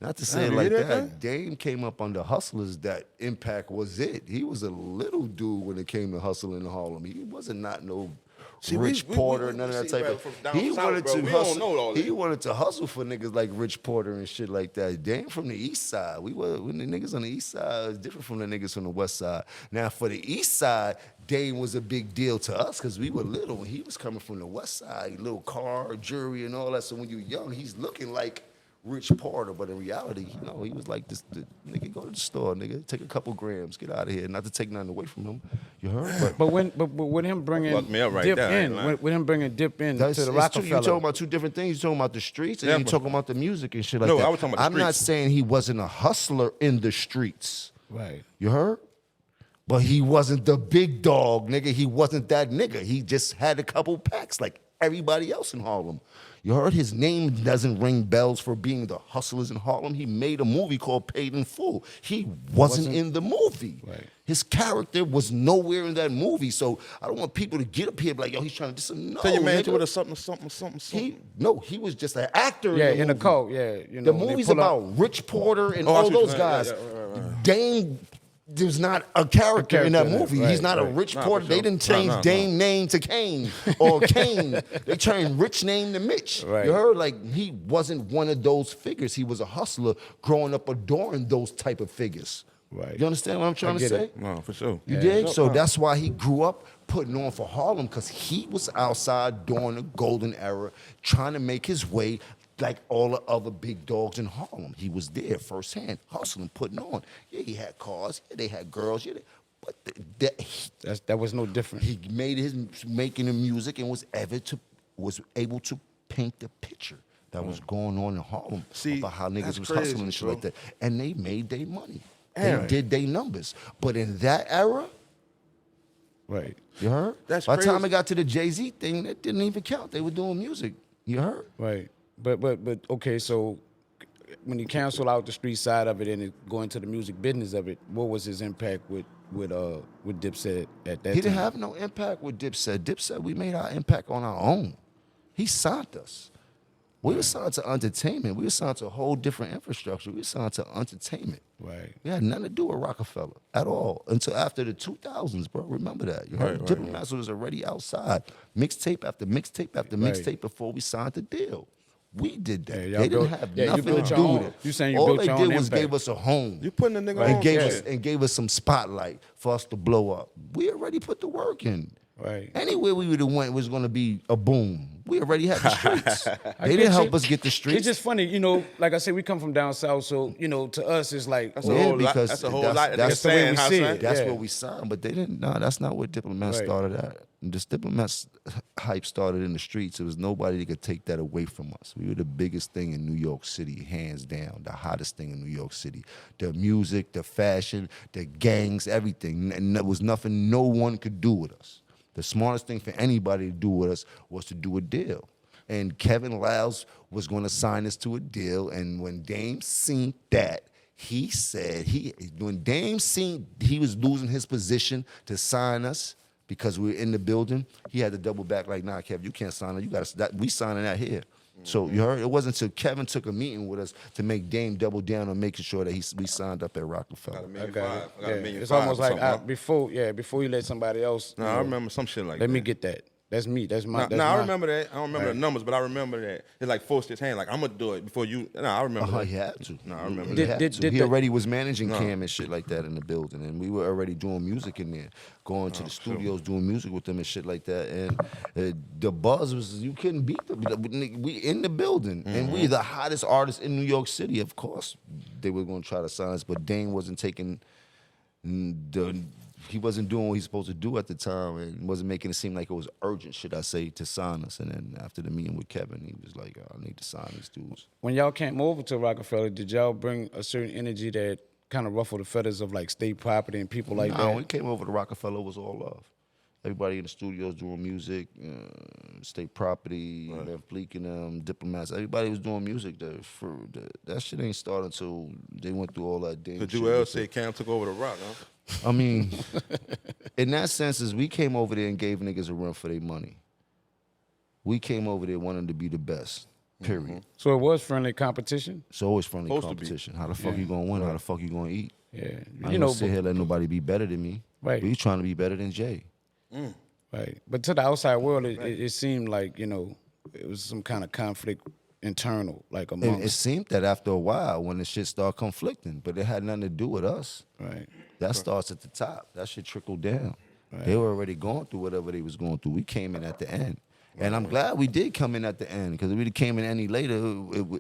Not to say it you like hear that. Dame came up under Hustlers. That impact was it. He was a little dude when it came to hustling in Harlem. He wasn't not no Rich Porter, none of that type of. He wanted to hustle. He wanted to hustle for niggas like Rich Porter and shit like that. Dame from the East Side. When the niggas on the East Side is different from the niggas from the West Side. Now for the East Side, Dame was a big deal to us because we were little when he was coming from the West Side, little car, jewelry, and all that. So when you're young, he's looking like Rich Porter, but in reality, he was like this. Nigga, go to the store, nigga, take a couple grams, get out of here. Not to take nothing away from him, you heard? But with him bringing Fuck me up right Dip there, in, with him bringing Dip in That's, to the you Rockefeller. talking about two different things. You talking about the streets and Yeah, you but- talking about the music and shit like No, that. I was talking about the I'm not streets. saying he wasn't a hustler in the streets. Right. You heard? But he wasn't the big dog, nigga. He wasn't that nigga. He just had a couple packs like everybody else in Harlem. You heard? His name doesn't ring bells for being the hustlers in Harlem. He made a movie called Paid in Full. He wasn't in the movie. Right. His character was nowhere in that movie. So I don't want people to get up here and be like, yo, he's trying to do something. No, Tell your man nigga. to with something. He was just an actor Yeah, in in the the movie. cult. Yeah, you know. The they movie's pull up- about Rich Porter and Oh, I all see what those you're saying. guys. Yeah, right. Dame, there's not a character in that character in it, movie. right, He's not a right. Rich Nah, Porter. for They sure. didn't change Nah. Dame name to Kane or Kane. They changed Rich name to Mitch. Right. You heard? Like, he wasn't one of those figures. He was a hustler growing up adoring those type of figures. Right. You understand what I'm trying to get say? it. No, for sure. You dig? So that's why he grew up putting on for Harlem, because he was outside during the golden era, trying to make his way like all the other big dogs in Harlem. He was there firsthand, hustling, putting on. Yeah, he had cars. Yeah, they had girls. Yeah, but That was no different. he made his making the music and was able to paint the picture that was going on in Harlem about how niggas that's was crazy, hustling and shit bro. like that. And they made their money. Yeah. They did their numbers. But in that era, Right. you heard? That's By the time crazy. it got to the Jay-Z thing, that didn't even count. They were doing music. You heard? Right. But okay, so when he canceled out the street side of it and go into the music business of it, what was his impact with Dipset at that time? He didn't have no impact with Dipset. Dipset, we made our impact on our own. He signed us. We were signed to entertainment. We were signed to a whole different infrastructure. We were signed to entertainment. Right. We had nothing to do with Rockefeller at all until after the 2000s, bro. Remember that. You heard? Diplomats was already outside. Mixtape after mixtape after Right. mixtape before we signed the deal. We did that. Yeah, y'all They didn't built- have yeah, you nothing built to your do own. with it. You saying you all built they your did own was impact. gave us a home. You putting a nigga and on. gave Yeah. us and gave us some spotlight for us to blow up. We already put the work in. Right. Anywhere we would have went was going to be a boom. We already had the streets. I They get didn't help you. us get the streets. It's just funny, like I said, we come from down south, so to us it's like, That's oh, a Yeah, whole lot. because That's a whole that's- lot. That that's nigga the way saying, we huh, see son? it. That's Yeah. where we signed, but they didn't. No, that's not where Diplomats Right. started at. This Diplomats hype started in the streets. There was nobody that could take that away from us. We were the biggest thing in New York City, hands down, the hottest thing in New York City. The music, the fashion, the gangs, everything. And there was nothing no one could do with us. The smartest thing for anybody to do with us was to do a deal. And Kevin Lyles was going to sign us to a deal. And when Dame seen that, he said when Dame seen he was losing his position to sign us because we were in the building, he had to double back like, nah, Kev, you can't sign it. You got to. We signing that here. So you heard it wasn't until Kevin took a meeting with us to make Dame double down on making sure that we signed up at Rockefeller. Got a I million got five. it. I got a million It's five almost or like something, huh? before you let somebody else. No, I remember some shit like Let that. me get that. That's me. That's my. No, that's I my- remember that. I don't remember the numbers, but I remember that. It like forced his hand, like, I'm going to do it before you. No, I remember that. He had to. No, I remember He that. had Did- to. did He the- already was managing Cam and shit like that in the building, and we were already doing music in there, going to the studios, doing music with them and shit like that. And the buzz was you couldn't beat them. We in the building, and we the hottest artists in New York City. Of course, they were going to try to sign us, but Dane wasn't taking he wasn't doing what he's supposed to do at the time, and wasn't making it seem like it was urgent, should I say, to sign us. And then after the meeting with Kevin, he was like, I need to sign these dudes. When y'all came over to Rockefeller, did y'all bring a certain energy that kind of ruffled the feathers of like state property and people like Nah, that? when we came over to Rockefeller, it was all love. Everybody in the studios doing music, state property, Van Fleek and them, diplomats. Everybody was doing music there. That shit ain't started until they went through all that damn The shit. TUES said Cam took over the rock, huh? I mean, in that sense, is we came over there and gave niggas a run for their money. We came over there wanting to be the best, period. So it was friendly competition. It's always friendly Supposed to be. competition. How the fuck you gonna win? How the fuck you gonna eat? Yeah, I ain't gonna sit here let nobody be better than me. Right. We trying to be better than Jay. Right. But to the outside world, it seemed like, it was some kind of conflict internal, like And amongst. it seemed that after a while, when the shit started conflicting, but it had nothing to do with us. Right. That starts at the top. That shit trickled down. They were already going through whatever they was going through. We came in at the end. And I'm glad we did come in at the end, because if we came in any later,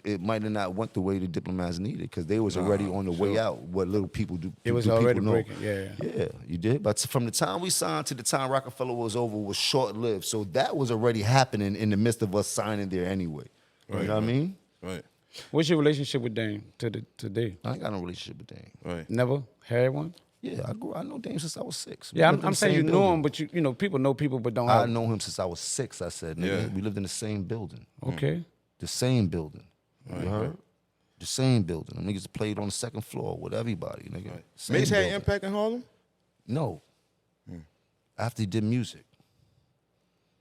it might have not went the way the diplomats needed, because they was already on the way out. What little people do. It was do people already know. breaking, yeah. Yeah, you did. But from the time we signed to the time Rockefeller was over was short-lived. So that was already happening in the midst of us signing there anyway. You know what I mean? Right, What's your relationship with Dame today? I ain't got no relationship with Dame. right. Never had one? Yeah, I know Dame since I was 6. We Yeah, lived in I'm the saying you same know building. him, but people know people, but don't I have. know him since I was 6, I said. Nigga. Yeah. We lived in the same building. Okay. The same building. You heard? The same building. Them niggas played on the second floor with everybody, nigga. Same Mace had building. impact in Harlem? No. After he did music.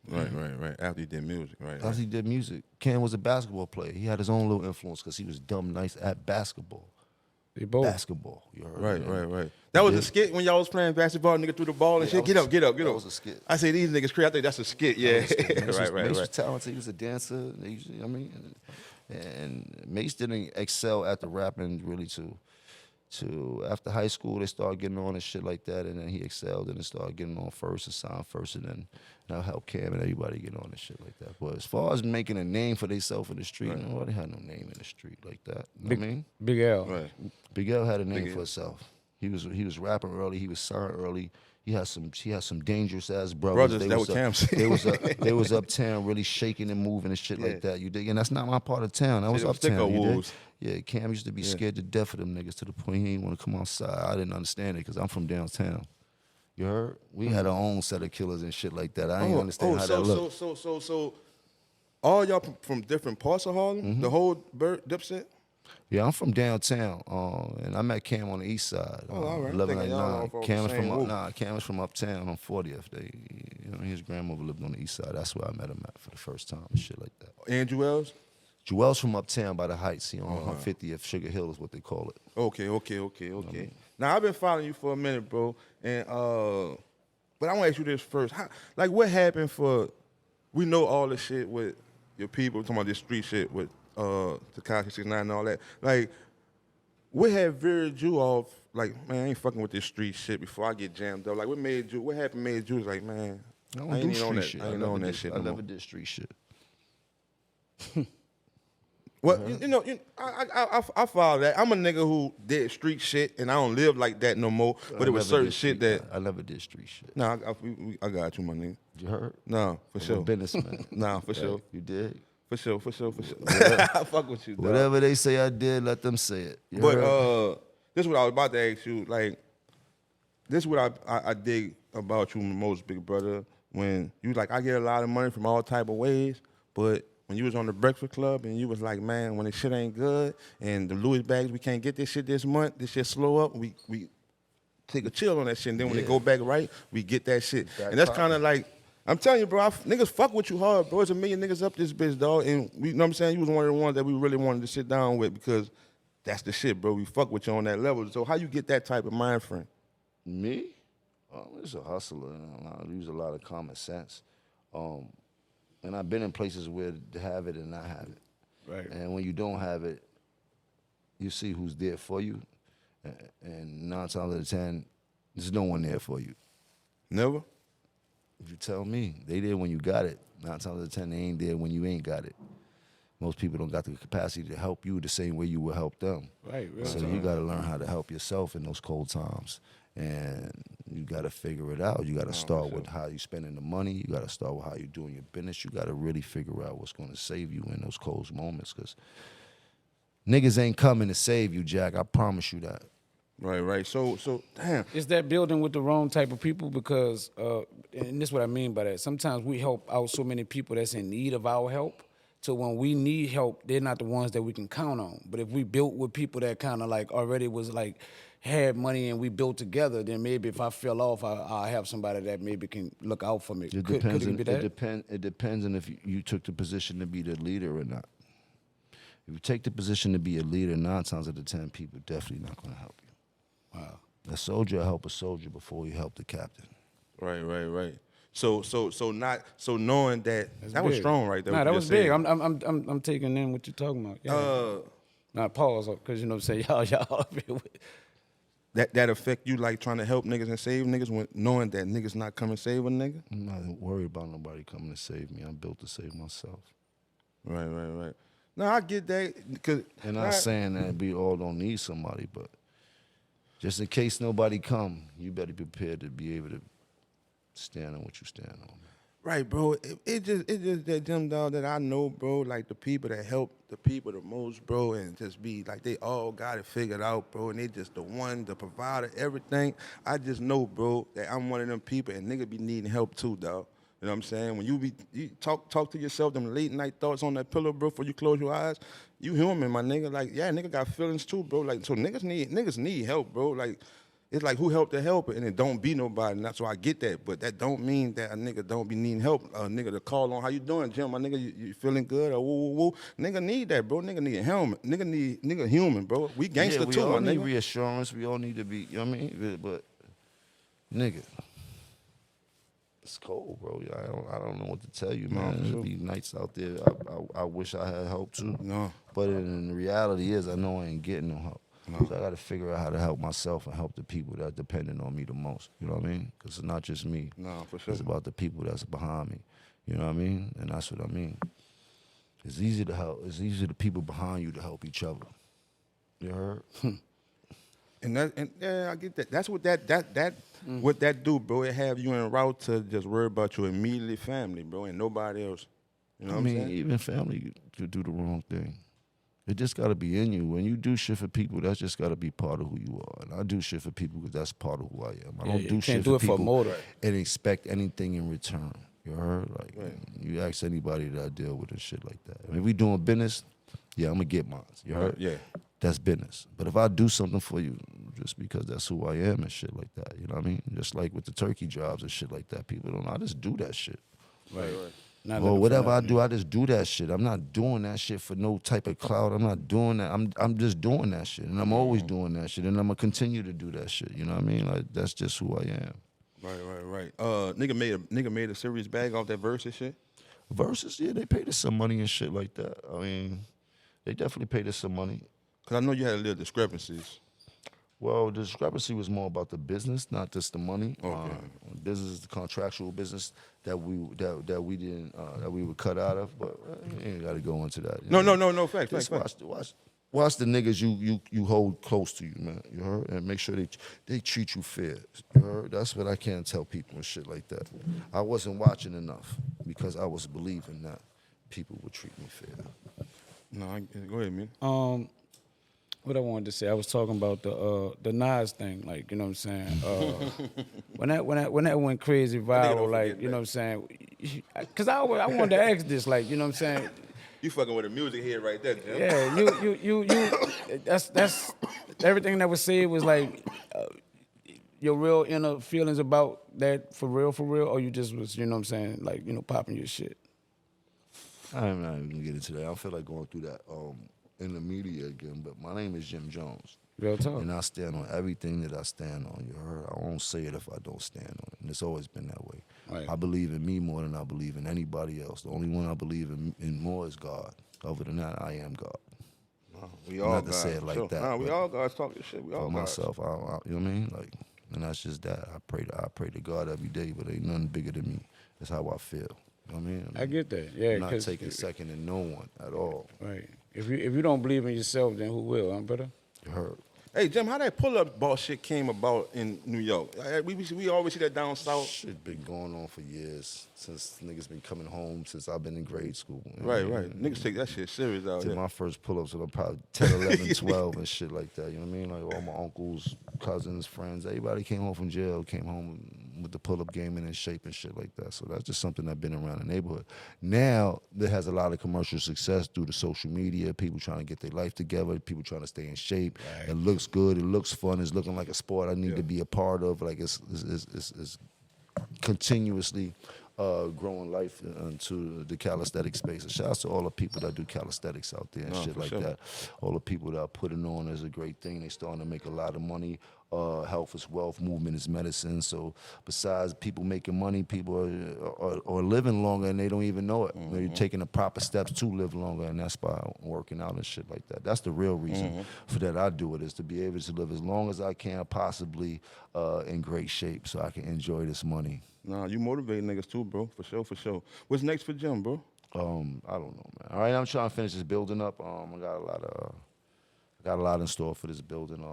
Right. After he did music, right. After he did music. Ken was a basketball player. He had his own little influence because he was dumb nice at basketball. They both. Basketball. You heard? Right. That was a skit when y'all was playing basketball, nigga threw the ball and shit. Get up. That was a skit. I say these niggas crazy. I think that's a skit, yeah. Mace was right. talented. He was a dancer. And Mace didn't excel at the rapping really to after high school, they started getting on and shit like that, and then he excelled and then started getting on first and signed first, and then I helped Cam and everybody get on and shit like that. But as far as making a name for themselves in the street, nobody had no name in the street like that. You know what I mean? Big L. Right. Big L had a name for himself. He was rapping early. He was signed early. He had some dangerous ass brothers. Brothers, that what Cam said. They was uptown really shaking and moving and shit like that. You dig? And that's not my part of town. I was Them uptown. sticko You dig? wolves. Yeah, Cam used to be scared to death of them niggas to the point he didn't want to come outside. I didn't understand it because I'm from downtown. You heard? We had our own set of killers and shit like that. I didn't understand how that looked. So, all y'all from different parts of Harlem? The whole Dipset? Yeah, I'm from downtown, and I met Cam on the east side. all right. Thinking y'all 1199. all Cam from the same Cam was from uptown on 40th. His grandmother lived on the east side. That's where I met him at for the first time and shit like that. Andrew Wells? Joel's from uptown by the Heights. He on 50th, Sugar Hill is what they call it. Okay. Now I've been following you for a minute, bro, and but I want to ask you this first. What happened for? We know all the shit with your people. Talking about this street shit with Tekashi 69 and all that. Like, what had veered you off? Like, man, I ain't fucking with this street shit before I get jammed up. Like, what happened? Made you like, man, I I don't ain't do even on street that. shit. I ain't on that shit. I no never more. did street shit. Well, I follow that. I'm a nigga who did street shit, and I don't live like that no more. But it was certain shit that. I never did street shit. Nah, I got you, my nigga. You heard? Nah, for I'm a sure. businessman. Nah, for sure. You did? For sure. I fuck with you, dog. Whatever they say I did, let them say it. You But heard? this is what I was about to ask you. Like, this is what I dig about you most, big brother. When you like, I get a lot of money from all type of ways, but when you was on the Breakfast Club and you was like, man, when this shit ain't good and the Louis bags, we can't get this shit this month, this shit slow up, we take a chill on that shit. And then when they go back right, we get that shit. And that's kind of like, I'm telling you, bro, niggas fuck with you hard, bro. There's a million niggas up this bitch, dog. And we, you know what I'm saying? You was one of the ones that we really wanted to sit down with because that's the shit, bro. We fuck with you on that level. So how you get that type of mind frame? Me? I'm just a hustler. And I use a lot of common sense. And I've been in places where to have it and not have it. Right. And when you don't have it, you see who's there for you. And 9 times out of 10, there's no one there for you. Never? If you tell me, they there when you got it. 9 times out of 10, they ain't there when you ain't got it. Most people don't got the capacity to help you the same way you will help them. Right. So you got to learn how to help yourself in those cold times. And you got to figure it out. You got to start with how you spending the money. You got to start with how you doing your business. You got to really figure out what's going to save you in those cold moments because niggas ain't coming to save you, Jack. I promise you that. Right. So damn. Is that building with the wrong type of people? Because, and this is what I mean by that. Sometimes we help out so many people that's in need of our help. So when we need help, they're not the ones that we can count on. But if we built with people that kind of like already was like had money and we built together, then maybe if I fell off, I'll have somebody that maybe can look out for me. It Could depends. it be that? It depends on if you took the position to be the leader or not. If you take the position to be a leader, 9 times out of 10, people definitely not going to help you. Wow. A soldier will help a soldier before he help the captain. Right. So knowing that that was big. strong right there. Nah, what that you was just big. said. I'm taking in what you're talking about. Yeah. Not pause, because you know what I'm saying, y'all up here with That affect you like trying to help niggas and save niggas when knowing that niggas not coming save a nigga? I'm not worried about nobody coming to save me. I'm built to save myself. Right. No, I get that. And I'm not saying that we all don't need somebody, but just in case nobody come, you better be prepared to be able to stand on what you stand on. Right, bro. It just that them dog that I know, bro. Like the people that help the people the most, bro, and just be like they all got it figured out, bro. And they just the one, the provider, everything. I just know, bro, that I'm one of them people, and nigga be needing help too, dog. You know what I'm saying? When you talk to yourself, them late night thoughts on that pillow, bro, before you close your eyes, you human, my nigga. Like, yeah, nigga got feelings too, bro. Like, so niggas need help, bro. Like, it's like who helped the helper, and it don't be nobody. And that's why I get that. But that don't mean that a nigga don't be needing help. A nigga to call on, how you doing, Jim? My nigga, you feeling good? Or woo. Nigga need that, bro. Nigga need a helmet. Nigga human, bro. We gangster we too, all my need nigga. reassurance. We all need to be, you know what I mean? But nigga, it's cold, bro. I don't know what to tell you, man. There'll be nights out there. I wish I had help too. No. But in the reality is, I know I ain't getting no help. So I got to figure out how to help myself and help the people that are dependent on me the most. You know what I mean? Because it's not just me. No, for sure. It's about the people that's behind me. You know what I mean? And that's what I mean. It's easy to help. It's easy the people behind you to help each other. You heard? And yeah, I get that. That's what what that do, bro. It have you en route to just worry about your immediate family, bro, and nobody else. You know I what mean, I'm saying? even family could do the wrong thing. It just got to be in you. When you do shit for people, that's just got to be part of who you are. And I do shit for people because that's part of who I am. I don't you do can't shit do for it for people motive. and expect anything in return. You heard? Like, you ask anybody that I deal with and shit like that. I mean, if we doing business, yeah, I'm going to get mine. You heard? Yeah. That's business. But if I do something for you, just because that's who I am and shit like that, you know what I mean? Just like with the turkey jobs and shit like that, people don't know. I just do that shit. Right. Not Well, looking for whatever I nothing. do, I just do that shit. I'm not doing that shit for no type of clout. I'm not doing that. I'm just doing that shit, and I'm always doing that shit, and I'm gonna continue to do that shit. You know what I mean? Like that's just who I am. Right. Nigga made a serious bag off that verse and shit. Versus, yeah, they paid us some money and shit like that. I mean, they definitely paid us some money. Cause I know you had a little discrepancies. Well, the discrepancy was more about the business, not just the money. Okay. Business is the contractual business that we didn't that we were cut out of, but you ain't got to go into that. You know? No. Fact. Just watch the niggas you hold close to you, man. You heard, and make sure they treat you fair. You heard. That's what I can't tell people and shit like that. I wasn't watching enough because I was believing that people would treat me fair. No, go ahead, man. What I wanted to say, I was talking about the Nas thing, like, you know what I'm saying? When that went crazy don't viral, forget like, you know what I'm saying? Because I wanted to ask this, like, you know what I'm saying? You fucking with a music head right there, Jim. Yeah, you that's everything that was said was like your real inner feelings about that for real, or you just was, you know what I'm saying, like, you know, popping your shit. I'm not even gonna get into that. I don't feel like going through that in the media again. But my name is Jim Jones. Real talk. And I stand on everything that I stand on. You heard? I won't say it if I don't stand on it. And it's always been that way. Right. I believe in me more than I believe in anybody else. The only one I believe in more is God. Other than that, I am God. We all Not to gods, say it for like sure. that, Nah, we but all gods talking shit. We all For gods. myself, you know what I mean? Like, and that's just that. I pray to God every day, but ain't nothing bigger than me. That's how I feel. You know what I mean? I get that, yeah. I'm not 'Cause taking second to no one at all. right. If you don't believe in yourself, then who will, huh, brother? You heard? Hey, Jim, how that pull-up ball shit came about in New York? We always see that down south. Shit been going on for years since niggas been coming home since I've been in grade school. You know Right. what I mean? Niggas take that shit serious out Did here. my first pull-ups when I'm probably 10, 11, 12 and shit like that. You know what I mean? Like all my uncles, cousins, friends, everybody came home from jail, came home with the pull-up game and in shape and shit like that. So that's just something that's been around the neighborhood. Now, there has a lot of commercial success due to social media, people trying to get their life together, people trying to stay in shape. Right. It looks good, it looks fun, it's looking like a sport I need to be a part of. Like it's continuously growing life into the calisthenic space. And shout out to all the people that do calisthenics out there and shit like that. All the people that are putting on is a great thing. They starting to make a lot of money. Health is wealth, movement is medicine. So besides people making money, people are living longer and they don't even know it. They're taking the proper steps to live longer, and that's by working out and shit like that. That's the real reason for that I do it, is to be able to live as long as I can, possibly in great shape, so I can enjoy this money. Nah, you motivate niggas too, bro. For sure. What's next for Jim, bro? I don't know, man. All right, I'm trying to finish this building up. I got a lot in store for this building.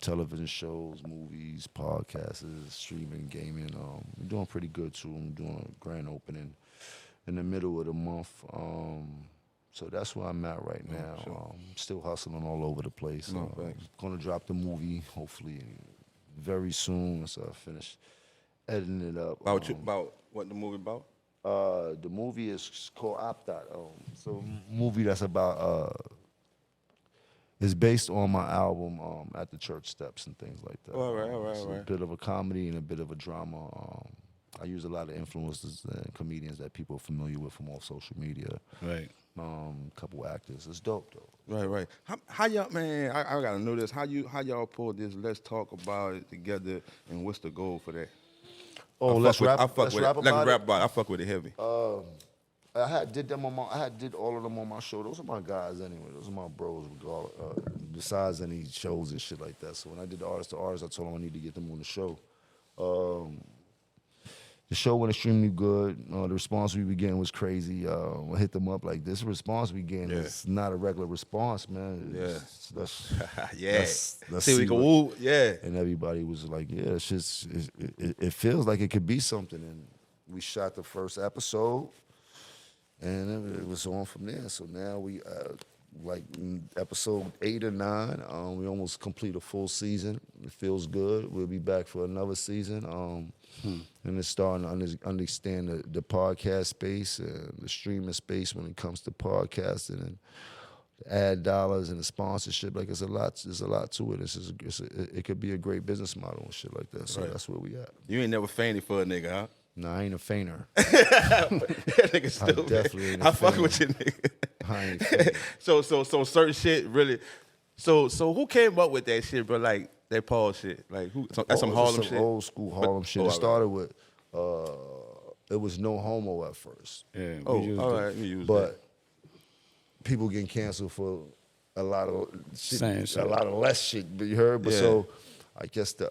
Television shows, movies, podcasts, streaming, gaming. I'm doing pretty good too. I'm doing a grand opening in the middle of the month. So that's where I'm at right now. Sure. Still hustling all over the place. No, thanks. Gonna drop the movie hopefully very soon once I finish editing it up. About what the movie about? The movie is called Opt Out. It's a movie that's about it's based on my album At the Church Steps and things like that. All right. It's a bit of a comedy and a bit of a drama. I use a lot of influencers and comedians that people are familiar with from off social media. Right. Couple actors. It's dope though. Right. How y'all, man? I gotta know this. How y'all pull this? Let's talk about it together. And what's the goal for that? Oh, let's rap. I fuck with it. Rap Let's about rap it. about it. I fuck with it heavy. I had did all of them on my show. Those are my guys anyway. Those are my bros. Besides any shows and shit like that. So when I did the artist to artist, I told them I need to get them on the show. The show went extremely good. The response we were getting was crazy. I hit them up like, this response we getting is not a regular response, man. Let's See, we go, ooh, yeah. And everybody was like, yeah, it's just, it feels like it could be something. And we shot the first episode, and it was on from there. So now we, like in episode 8 or 9, we almost complete a full season. It feels good. We'll be back for another season. And it's starting to understand the podcast space and the streaming space when it comes to podcasting and the ad dollars and the sponsorship. Like, there's a lot to it. It could be a great business model and shit like that. So that's where we at. You ain't never fainted for a nigga, huh? Nah, I ain't a fainter. That nigga stupid. definitely ain't a I fuck fainter. with you, nigga. I ain't a fainter. So certain shit really. So who came up with that shit, bro? Like that pause shit. Like who? That's some Harlem shit. Old school Harlem shit. It all started with it was no homo at first. Yeah, Oh, we used all it. right. We use But people getting canceled for a lot of shit, Same shit. a lot of less shit. But you heard, but Yeah. so I guess the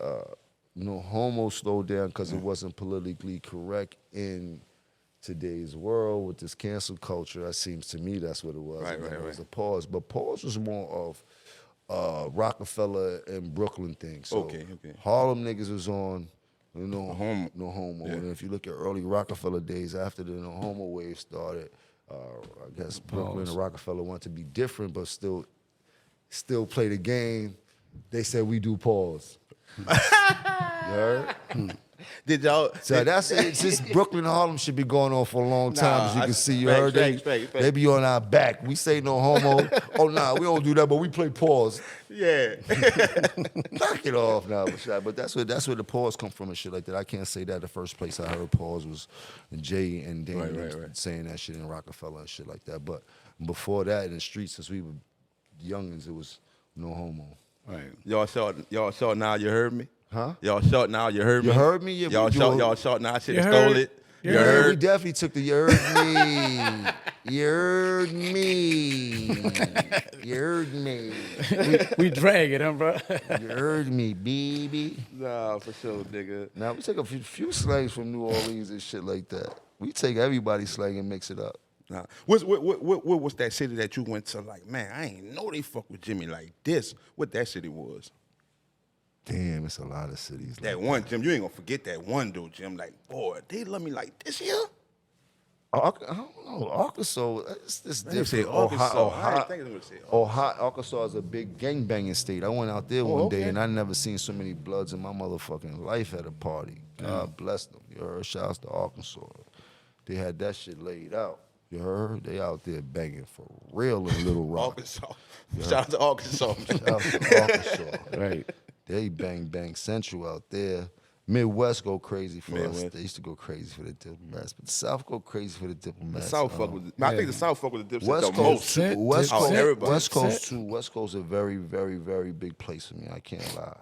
homo slowed down because it wasn't politically correct in today's world with this cancel culture. That seems to me that's what it was. Right, And then right, it was right. a pause, but pause was more of Rockefeller and Brooklyn thing. So Okay. Harlem niggas was on. No homo. No homo. Yeah. And if you look at early Rockefeller days after the no homo wave started, I guess Brooklyn and Rockefeller want to be different, but still play the game. They said we do pause. You heard? Did y'all? So that's it's just Brooklyn and Harlem should be going on for a long time. Nah, As you can see, you facts, heard facts. they be on our back. We say no homo. Oh nah, we don't do that, but we play pause. Yeah. Knock it off now, but that's where the pause come from and shit like that. I can't say that. The first place I heard pause was Jay and Daniel Right. saying that shit in Rockefeller and shit like that. But before that, in the streets, since we were youngins, it was no homo. Right. Y'all short now. You heard me? Huh? Y'all short now. You heard me? You heard me? Yeah, Y'all we short. do- Y'all short now. I should You have stole heard? it. You You Yeah, we heard? definitely took the. You heard me. You heard me. You heard me. We drag it, huh, bro? You heard me, baby. Nah, for sure, nigga. Now we take a few slangs from New Orleans and shit like that. We take everybody's slang and mix it up. Nah. What was that city that you went to? Like, man, I ain't know they fuck with Jimmy like this. What that city was? Damn, it's a lot of cities. That like one, Jim. You ain't gonna forget that one dude, Jim. Like, boy, they love me like this here. I don't know. Arkansas, it's You different. say Arkansas. I didn't think it was gonna say Arkansas is a big gangbanging state. I went out there one day and I never seen so many bloods in my motherfucking life at a party. God bless them. You heard? Shouts to Arkansas. They had that shit laid out. You heard? They out there banging for real in Little Rock. Arkansas. Shout out to Arkansas. Shouts to Arkansas. Right. They bang central out there. Midwest go crazy for us. Midwest. They used to go crazy for the diplomats, but the South go crazy for the diplomats. South fuck with. I think the South fuck with the Dipset West the most. Coast, Set, West tip, Coast, set, everybody. West Coast set. too. West Coast is a very, very, very big place for me. I can't lie.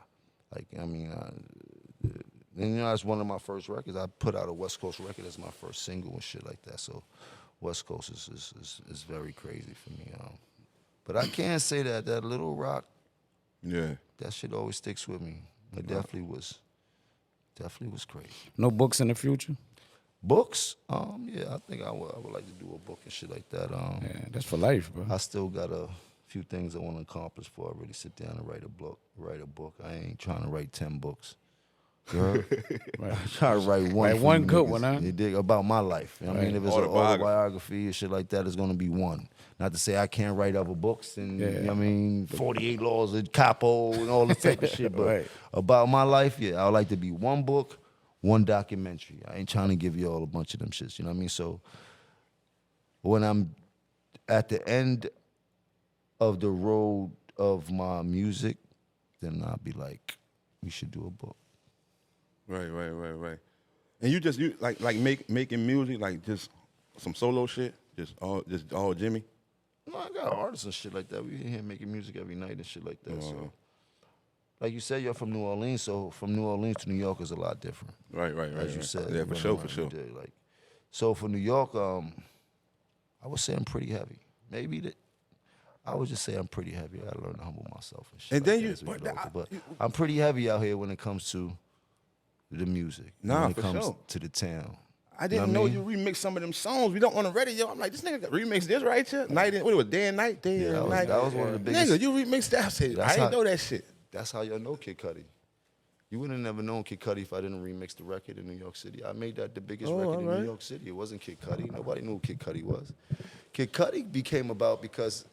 Like, I mean, and you know, that's one of my first records. I put out a West Coast record as my first single and shit like that. So, West Coast is very crazy for me. But I can't say that Little Rock, Yeah. that shit always sticks with me. It definitely was crazy. No books in the future? Books, yeah, I think I would like to do a book and shit like that. Yeah, that's for life, bro. I still got a few things I want to accomplish before I really sit down and write a book. I ain't trying to write 10 books. You heard? Right. I'm trying to write one. Right, for one you good niggas. one, huh? You dig? About my life. I mean, if it's an Autobiography. autobiography and shit like that, it's gonna be one. Not to say I can't write other books and you know what I mean, 48 Laws of Capo and all the type of shit. But Right. about my life, yeah, I would like to be one book, one documentary. I ain't trying to give you all a bunch of them shits. You know what I mean? So when I'm at the end of the road of my music, then I'll be like, we should do a book. Right. And you like making music, like just some solo shit, just all Jimmy. No, I got artists and shit like that. We in here making music every night and shit like that. So, like you said, you're from New Orleans, so from New Orleans to New York is a lot different. Right. As you said. Yeah, you for know, sure, like for sure. you did, like, so for New York, I would say I'm pretty heavy. Maybe that. I would just say I'm pretty heavy. I gotta learn to humble myself and shit. And then like you- that as we but get that- older. But I'm pretty heavy out here when it comes to the music. Nah, when it for comes sure. to the town. I didn't know you remixed some of them songs. We don't on the radio. I'm like, this nigga remixed this right here. Night and what it was, day and night, day Yeah, and night. that was one of the biggest. Nigga, you remixed that. I said, I didn't know that shit. That's how y'all know Kid Cudi. You would have never known Kid Cudi if I didn't remix the record in New York City. I made that the biggest record in New York City. It wasn't Kid Cudi. Nobody knew who Kid Cudi was. Kid Cudi became about because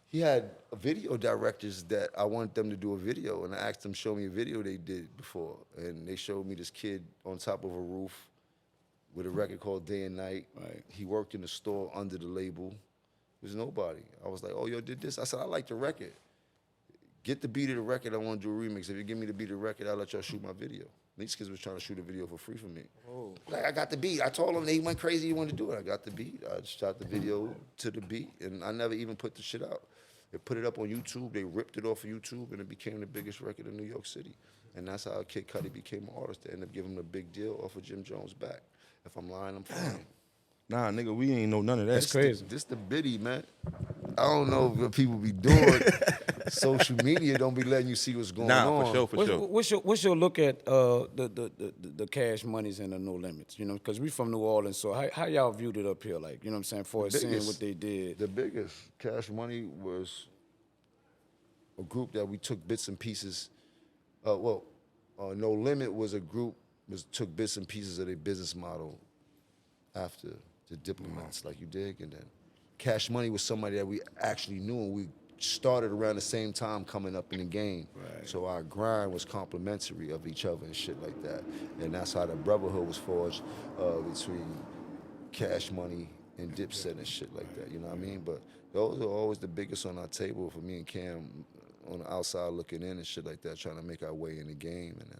he had video directors that I wanted them to do a video, and I asked them to show me a video they did before, and they showed me this kid on top of a roof with a record called Day and Night. Right. He worked in the store under the label. There's nobody. I was like, oh, yo, did this? I said, I like the record. Get the beat of the record. I want to do a remix. If you give me the beat of the record, I'll let y'all shoot my video. These kids was trying to shoot a video for free for me. Oh. Like, I got the beat. I told them they went crazy. You wanted to do it. I got the beat. I shot the video to the beat, and I never even put the shit out. They put it up on YouTube. They ripped it off of YouTube, and it became the biggest record in New York City. And that's how Kid Cudi became an artist. They ended up giving him a big deal off of Jim Jones' back. If I'm lying, I'm fine. Nah, nigga, we ain't know none of that. That's crazy. This the biddy, man. I don't know what people be doing. Social media don't be letting you see what's going on. Nah, for sure, for sure. What's your look at the Cash Monies and the No Limits? You know, because we from New Orleans, so how y'all viewed it up here? Like, you know what I'm saying, for seeing what they did. The biggest Cash Money was a group that we took bits and pieces. No Limit was a group took bits and pieces of their business model after the Diplomats, like you dig, and then Cash Money was somebody that we actually knew, and we started around the same time coming up in the game. Right. So our grind was complementary of each other and shit like that, and that's how the brotherhood was forged between Cash Money and Dipset and shit like that. You know what I mean? But those are always the biggest on our table for me and Cam on the outside looking in and shit like that, trying to make our way in the game. And then,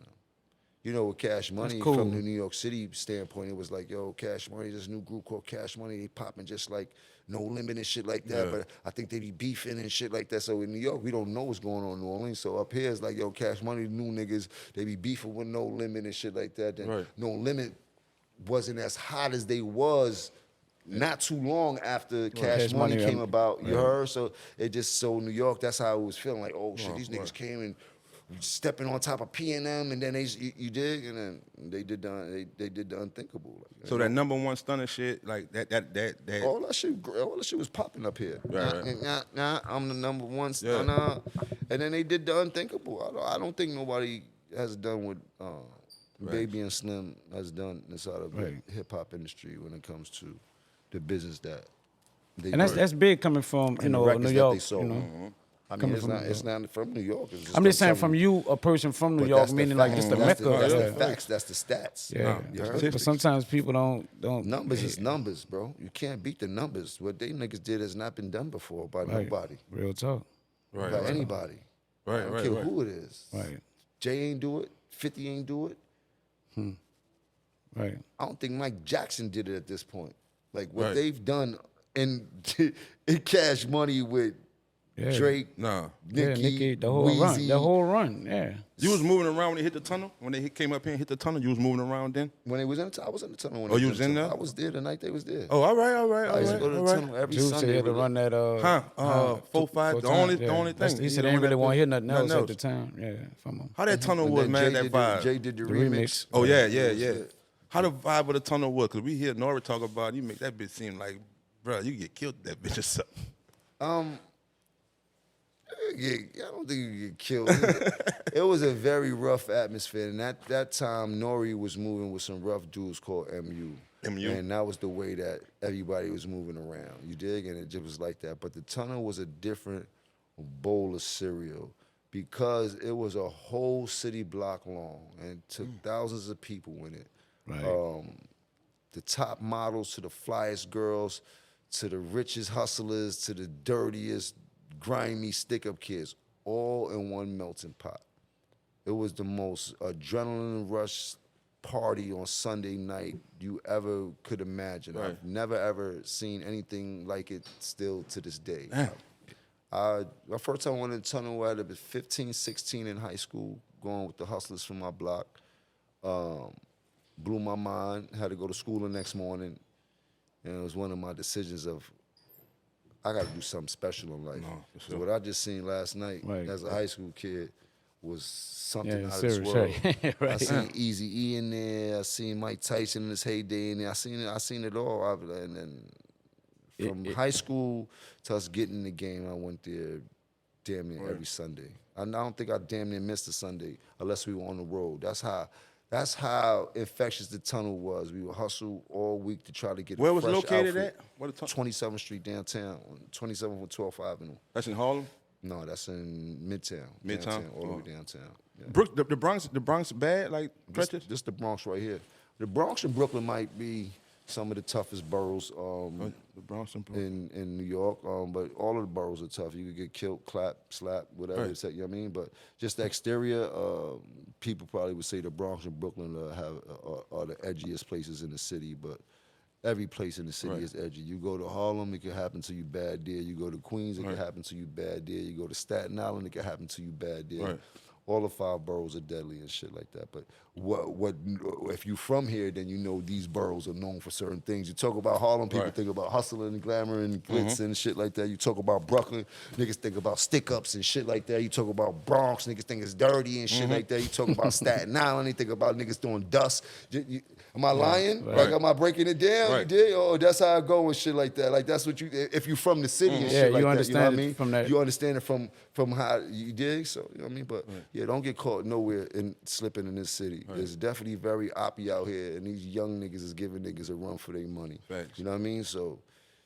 you know, with Cash Money, cool. from the New York City standpoint, it was like, yo, Cash Money, this new group called Cash Money, they popping just like No Limit and shit like that. Yeah. But I think they be beefing and shit like that. So in New York, we don't know what's going on in New Orleans. So up here, it's like, yo, Cash Money, new niggas, they be beefing with No Limit and shit like that. Then No Limit wasn't as hot as they was not too long after Cash Money came about. You heard? So it just, so New York, that's how it was feeling. Like, oh shit, these niggas came and stepping on top of P&M, and then you dig, and then they did the unthinkable. Like, so that #1 stunner shit, like that. All that shit was popping up here. Right. Nah, I'm the #1 stunner, and then they did the unthinkable. I don't think nobody has done what Baby and Slim has done inside of the hip hop industry when it comes to the business that they. And that's big coming from New York. I mean, it's not from New York. I'm just saying from you, a person from New York, meaning like it's the Mecca. That's the facts. That's the stats. Yeah. But sometimes people don't. Numbers is numbers, bro. You can't beat the numbers. What they niggas did has not been done before by nobody. Real talk. By anybody. I don't care who it is. Right. Jay ain't do it. 50 ain't do it. Right. I don't think Mike Jackson did it at this point. Like what they've done in Cash Money with Drake, Nicki, the whole Weezy. the whole run, yeah. You was moving around when they hit the tunnel? When they came up here and hit the tunnel, you was moving around then? When they was in the tunnel, I was in the tunnel. When Oh, they you was was in there? I was there the night they was there. Oh, all right. I used to go to the tunnel every Juice Sunday. had to run that 4-5. The only thing. He said they didn't really want to hear nothing else at the time. Yeah, from him. How that tunnel was, man, that vibe? Jay did the remix. remix. Oh, yeah. How the vibe of the tunnel was? Because we hear Nori talk about, you make that bitch seem like, bro, you get killed that bitch or something. Yeah, I don't think you get killed. It was a very rough atmosphere. And that time, Nori was moving with some rough dudes called MU. And that was the way that everybody was moving around. You dig? And it just was like that. But the tunnel was a different bowl of cereal because it was a whole city block long and took thousands of people in it. Right. The top models to the flyest girls to the richest hustlers to the dirtiest grimy stick-up kids, all in one melting pot. It was the most adrenaline rush party on Sunday night you ever could imagine. Right. I've never, ever seen anything like it still to this day. My first time I went in the tunnel, I was 15, 16 in high school, going with the hustlers from my block. Blew my mind, had to go to school the next morning. And it was one of my decisions of, I got to do something special in life. No, for So sure. what I just seen last night Right. as a high school kid was something Yeah, out serious, of this world. right. I Right. seen Easy E in there. I seen Mike Tyson in his heyday in there. I seen it all. And then from high school to us getting in the game, I went there damn near every Sunday. I don't think I damn near missed a Sunday unless we were on the road. That's how infectious the tunnel was. We would hustle all week to try to get Where a was fresh located outfit. at? What the 27th Street downtown, 27th and 12th Avenue. That's in Harlem. No, that's in Midtown. Midtown? Downtown, all the Oh. way downtown. Yeah. The Bronx bad, like stretches? This the Bronx right here. The Bronx and Brooklyn might be some of the toughest boroughs The Bronx and Brooklyn. in New York, but all of the boroughs are tough. You could get killed, clap, slap, whatever Right. it's at, you know what I mean? But just the exterior, people probably would say the Bronx and Brooklyn are the edgiest places in the city, but every place in the city Right. is edgy. You go to Harlem, it could happen to you bad there. You go to Queens, it could happen to you bad there. You go to Staten Island, it could happen to you bad there. Right. All the 5 boroughs are deadly and shit like that. But what if you from here, then you know these boroughs are known for certain things. You talk about Harlem, people Right. think about hustling and glamour and glitz and shit like that. You talk about Brooklyn, niggas think about stick-ups and shit like that. You talk about Bronx, niggas think it's dirty and shit like that. You talk about Staten Island, they think about niggas doing dust. Am I lying? Right. Like, am I breaking it down? Right. You did? Oh, that's how I go and shit like that. Like, that's what you, if you from the city and Yeah, shit like you that, understand you know what I it mean? from that- You understand it from how you dig, so, you know what I mean? But, yeah, don't get caught nowhere in slipping in this city. There's definitely very oppy out here, and these young niggas is giving niggas a run for their money. Facts. You know what I mean? So,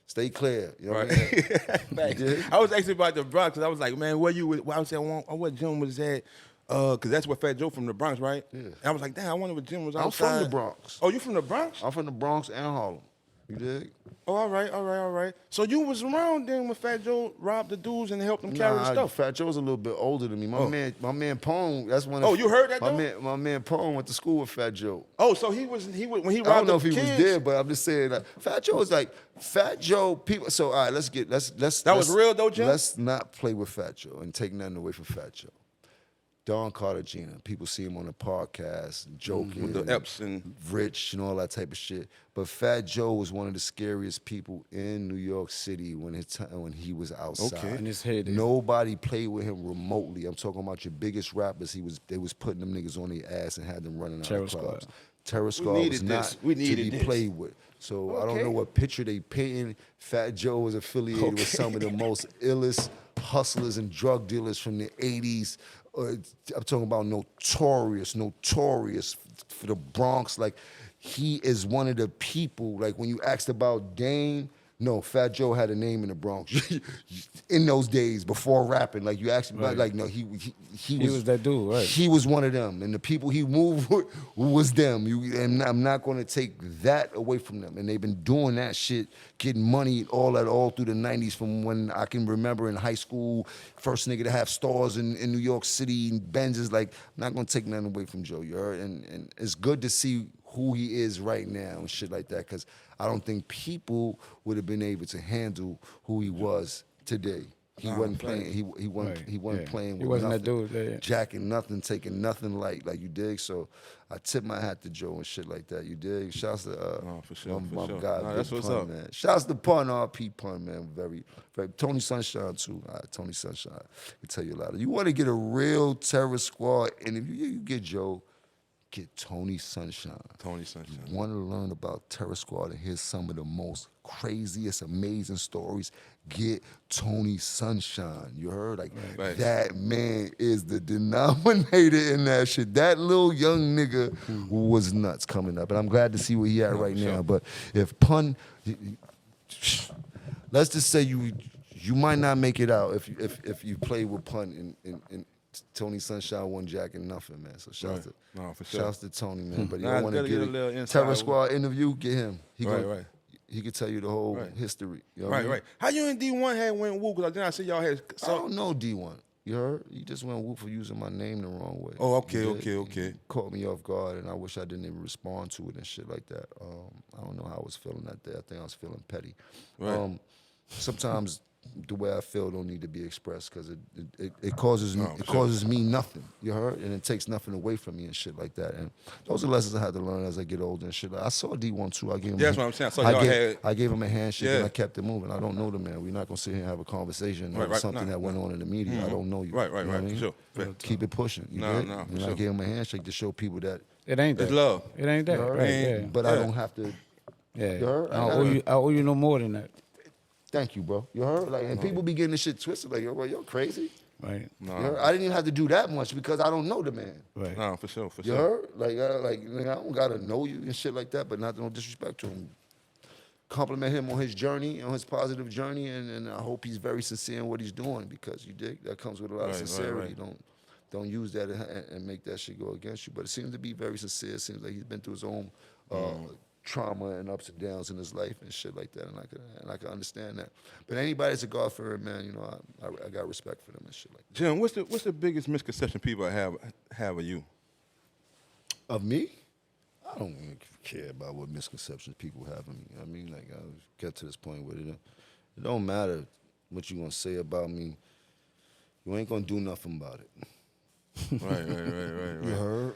stay clear. You know Right. what I mean? Thanks. Yeah. I was asking about the Bronx because I was like, man, where you? I was saying, what gym was that? Because that's where Fat Joe from the Bronx, right? Yeah. And I was like, damn, I wonder what gym was I'm outside. from the Bronx. Oh, you from the Bronx? I'm from the Bronx and Harlem. You dig? Oh, all right. So you was around then when Fat Joe robbed the dudes and helped them carry the stuff. Fat Joe's a little bit older than me. My man Pone, that's one. Oh, you heard that, my though? man, my man Pone went to school with Fat Joe. Oh, so he was when he robbed I don't know if the he kids. was there, but I'm just saying that Fat Joe is like Fat Joe. People. So all right, let's. That was real though, Jim? Let's not play with Fat Joe and take nothing away from Fat Joe. Don Cartagena, people see him on the podcast, joking, With the Epps and rich and all that type of shit. But Fat Joe was one of the scariest people in New York City when he was outside. Okay. In his heyday. Nobody played with him remotely. I'm talking about your biggest rappers. They was putting them niggas on their ass and had them running out Terror of clubs. Squad. Terror Squad needed was this. not We to needed be this. played with. So I don't Okay. know what picture they painting. Fat Joe was affiliated with some of the most illest hustlers and drug dealers from the 80s. I'm talking about notorious for the Bronx. Like, he is one of the people, like when you asked about Dame, no, Fat Joe had a name in the Bronx. In those days, before rapping, like you asked me about, like, no, he was that dude, right. He was one of them, and the people he moved with was them. And I'm not going to take that away from them. And they've been doing that shit, getting money all through the 90s from when I can remember in high school, first nigga to have stores in New York City, and Benz's. Like, I'm not going to take nothing away from Joe, you heard? And it's good to see who he is right now and shit like that, because I don't think people would have been able to handle who he was today. He wasn't playing. He wasn't. Right, He wasn't yeah. playing. He with wasn't that nothing, dude, yeah. jacking nothing, taking nothing light, like you dig. So I tip my hat to Joe and shit like that. You dig. Shouts to for sure, my for sure. guy, Nah, Big that's what's Pun, up. man. Shouts to Pun, RP Pun, man. Very, very. Tony Sunshine too. All right, Tony Sunshine. He tell you a lot. You want to get a real Terror Squad interview? You get Joe. Get Tony Sunshine. Tony Sunshine. Want to learn about Terror Squad and hear some of the most craziest, amazing stories? Get Tony Sunshine. You heard? Like, Right. that man is the denominator in that shit. That little young nigga was nuts coming up. And I'm glad to see where he at right now. But if Pun, let's just say you might not make it out if you play with Pun in Tony Sunshine one jack and nothing, man. So shouts Right. to No, for sure. shouts to Tony, man. But you Nah, don't want to gotta get a get little a inside. Terror Squad interview, get him. Right. He could tell you the whole Right. history. You know what I Right, mean? right. How you and D1 had went woo? Because then I see y'all had. I don't know D1. You heard? You just went whoop for using my name the wrong way. Oh, okay, You did. okay. You caught me off guard, and I wish I didn't even respond to it and shit like that. I don't know how I was feeling that day. I think I was feeling petty. Right. Sometimes the way I feel don't need to be expressed because it causes me nothing. You heard? And it takes nothing away from me and shit like that. And those are lessons I had to learn as I get older and shit. Like, I saw D1 too. I gave him. Yeah, that's what I'm saying. I saw y'all I gave him a handshake and Yeah. I kept it moving. I don't know the man. We're not gonna sit here and have a conversation Right, over right. something Nah, that went on in the media. I don't know you. Right, You know what I mean? Sure. Keep it pushing. You Nah, dig? nah, for And I sure. gave him a handshake to show people that. It ain't that. It's love. It ain't that. You heard? Right, yeah. But I don't have to. Yeah. You heard? I owe you no more than that. Thank you, bro. You heard? Like, and people be getting this shit twisted. Like, yo, bro, you're crazy. Right. You heard? I didn't even have to do that much because I don't know the man. Right. No, for sure. You heard? Like, nigga, I don't gotta know you and shit like that, but not no disrespect to him. Compliment him on his journey, on his positive journey, and I hope he's very sincere in what he's doing because you dig that comes with a lot of sincerity. Don't use that and make that shit go against you. But it seems to be very sincere. It seems like he's been through his own trauma and ups and downs in his life and shit like that, and I can understand that. But anybody that's a God-fearing man, you know, I got respect for them and shit like that. Jim, what's the biggest misconception people have of you? Of me? I don't even care about what misconceptions people have of me. I mean, like, I get to this point where it don't matter what you gonna say about me. You ain't gonna do nothing about it. Right. You heard?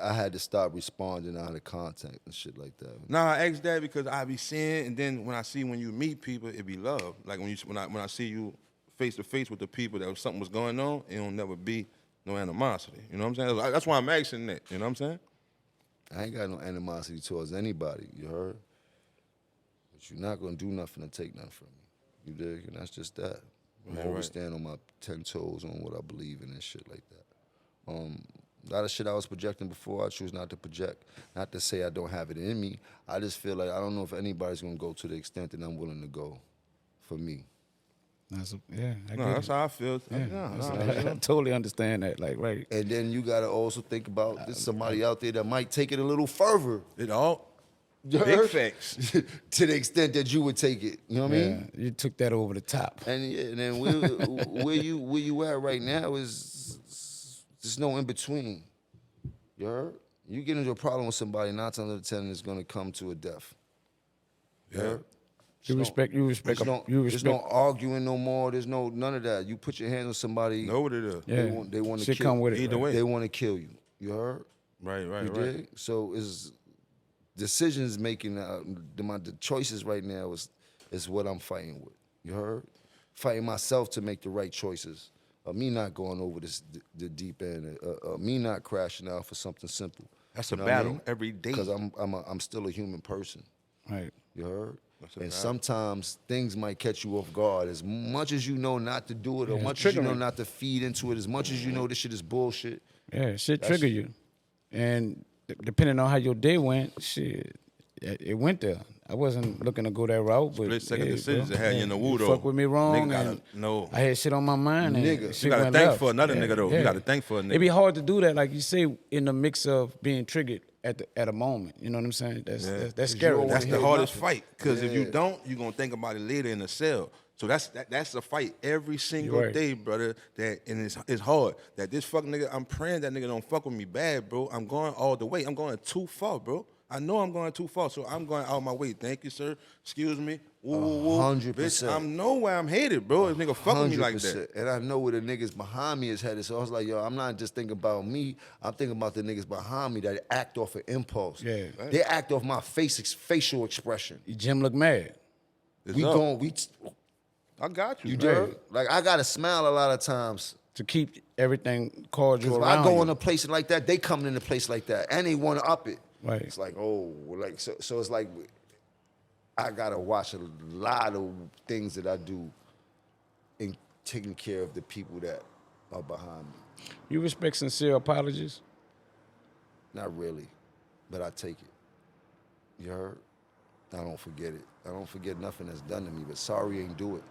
I had to stop responding out of content and shit like that. Nah, I ask that because I be seeing, and then when you meet people, it be love. Like when I see you face to face with the people that something was going on, it don't never be no animosity. You know what I'm saying? That's why I'm asking that. You know what I'm saying? I ain't got no animosity towards anybody. You heard? But you're not gonna do nothing to take nothing from me. You dig? And that's just that. I always stand on my 10 toes on what I believe in and shit like that. A lot of shit I was projecting before, I choose not to project. Not to say I don't have it in me. I just feel like I don't know if anybody's gonna go to the extent that I'm willing to go for me. That's That's how I feel. I totally understand that. Like, right. And then you gotta also think about there's somebody out there that might take it a little further. It all You big heard? facts. To the extent that you would take it. You know what I mean? You took that over the top. And then where you at right now is there's no in between. You heard? You get into a problem with somebody, 9 times out of 10 it's gonna come to a death. You heard? You respect. There's no arguing no more. There's none of that. You put your hands on somebody. Know what it is. Yeah. They want to Shit kill. come with it. Either right? way. They want to kill you. You heard? Right. You dig? So is decisions making the choices right now is what I'm fighting with. You heard? Fighting myself to make the right choices. Me not going over the deep end. Me not crashing out for something simple. That's You a know what I battle mean? every day. Because I'm still a human person. Right. You heard? That's a And battle. sometimes things might catch you off guard. As much as you know not to do it, or much as you know not to feed into it, as much as you know this shit is bullshit. Yeah, shit trigger you. And depending on how your day went, shit, it went there. I wasn't looking to go that route, but Split-second decisions that had you in the woo, though. fuck with me wrong, Nigga gotta and know. I had shit on my mind, and Nigga. shit You gotta went thank left. for another nigga, though. You gotta thank for a nigga. It be hard to do that, like you say, in the mix of being triggered at a moment. You know what I'm saying? That's scary. That's the hear hardest nothing. fight. Because if you don't, you're gonna think about it later in the cell. So that's a fight every single Right. day, brother. And it's hard. That this fuck nigga, I'm praying that nigga don't fuck with me bad, bro. I'm going all the way. I'm going too far, bro. I know I'm going too far, so I'm going out my way. Thank you, sir. Excuse me. Woo, woo, woo. 100%. Bitch, I know where I'm headed, bro. If nigga fuck with me like that. 100%. And I know where the niggas behind me is headed. So I was like, yo, I'm not just thinking about me. I'm thinking about the niggas behind me that act off of impulse. Yeah. They act off my facial expression. Jim look mad. It's We up. going, I got you. you bro. dig? Like, I got to smile a lot of times. To keep everything cordial If around I go you. in a place like that, they coming in a place like that. And they want to up it. Right. It's like, oh, like, so it's like, I got to watch a lot of things that I do in taking care of the people that are behind me. You respect sincere apologies? Not really, but I take it. You heard? I don't forget it. I don't forget nothing that's done to me, but sorry ain't do it.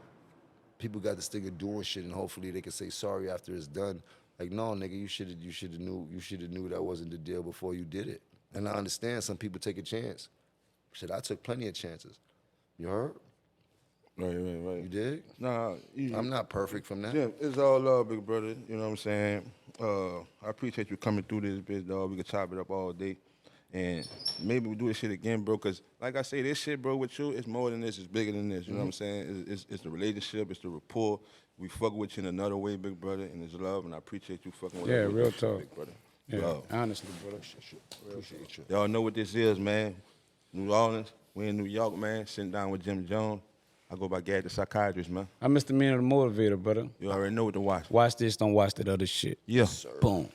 People got this thing of doing shit, and hopefully they can say sorry after it's done. Like, no, nigga, you should have knew that wasn't the deal before you did it. And I understand some people take a chance. Shit, I took plenty of chances. You heard? Right. You dig? Nah, I'm not perfect from that. Yeah, it's all love, big brother. You know what I'm saying? I appreciate you coming through this bitch, dog. We could chop it up all day. And maybe we do this shit again, bro, because like I say, this shit, bro, with you, it's more than this. It's bigger than this. You know what I'm saying? It's the relationship. It's the rapport. We fuck with you in another way, big brother, and it's love, and I appreciate you fucking with us. Yeah, with real this shit, talk. big brother. Yeah, Love. honestly, brother. Appreciate you. Y'all know what this is, man. New Orleans. We in New York, man. Sitting down with Jim Jones. I go by Gad the Psychiatrist, man. I'm Mr. MEANA the Motivator, brother. You already know what to watch. Watch this, don't watch that other shit. Yeah. Boom.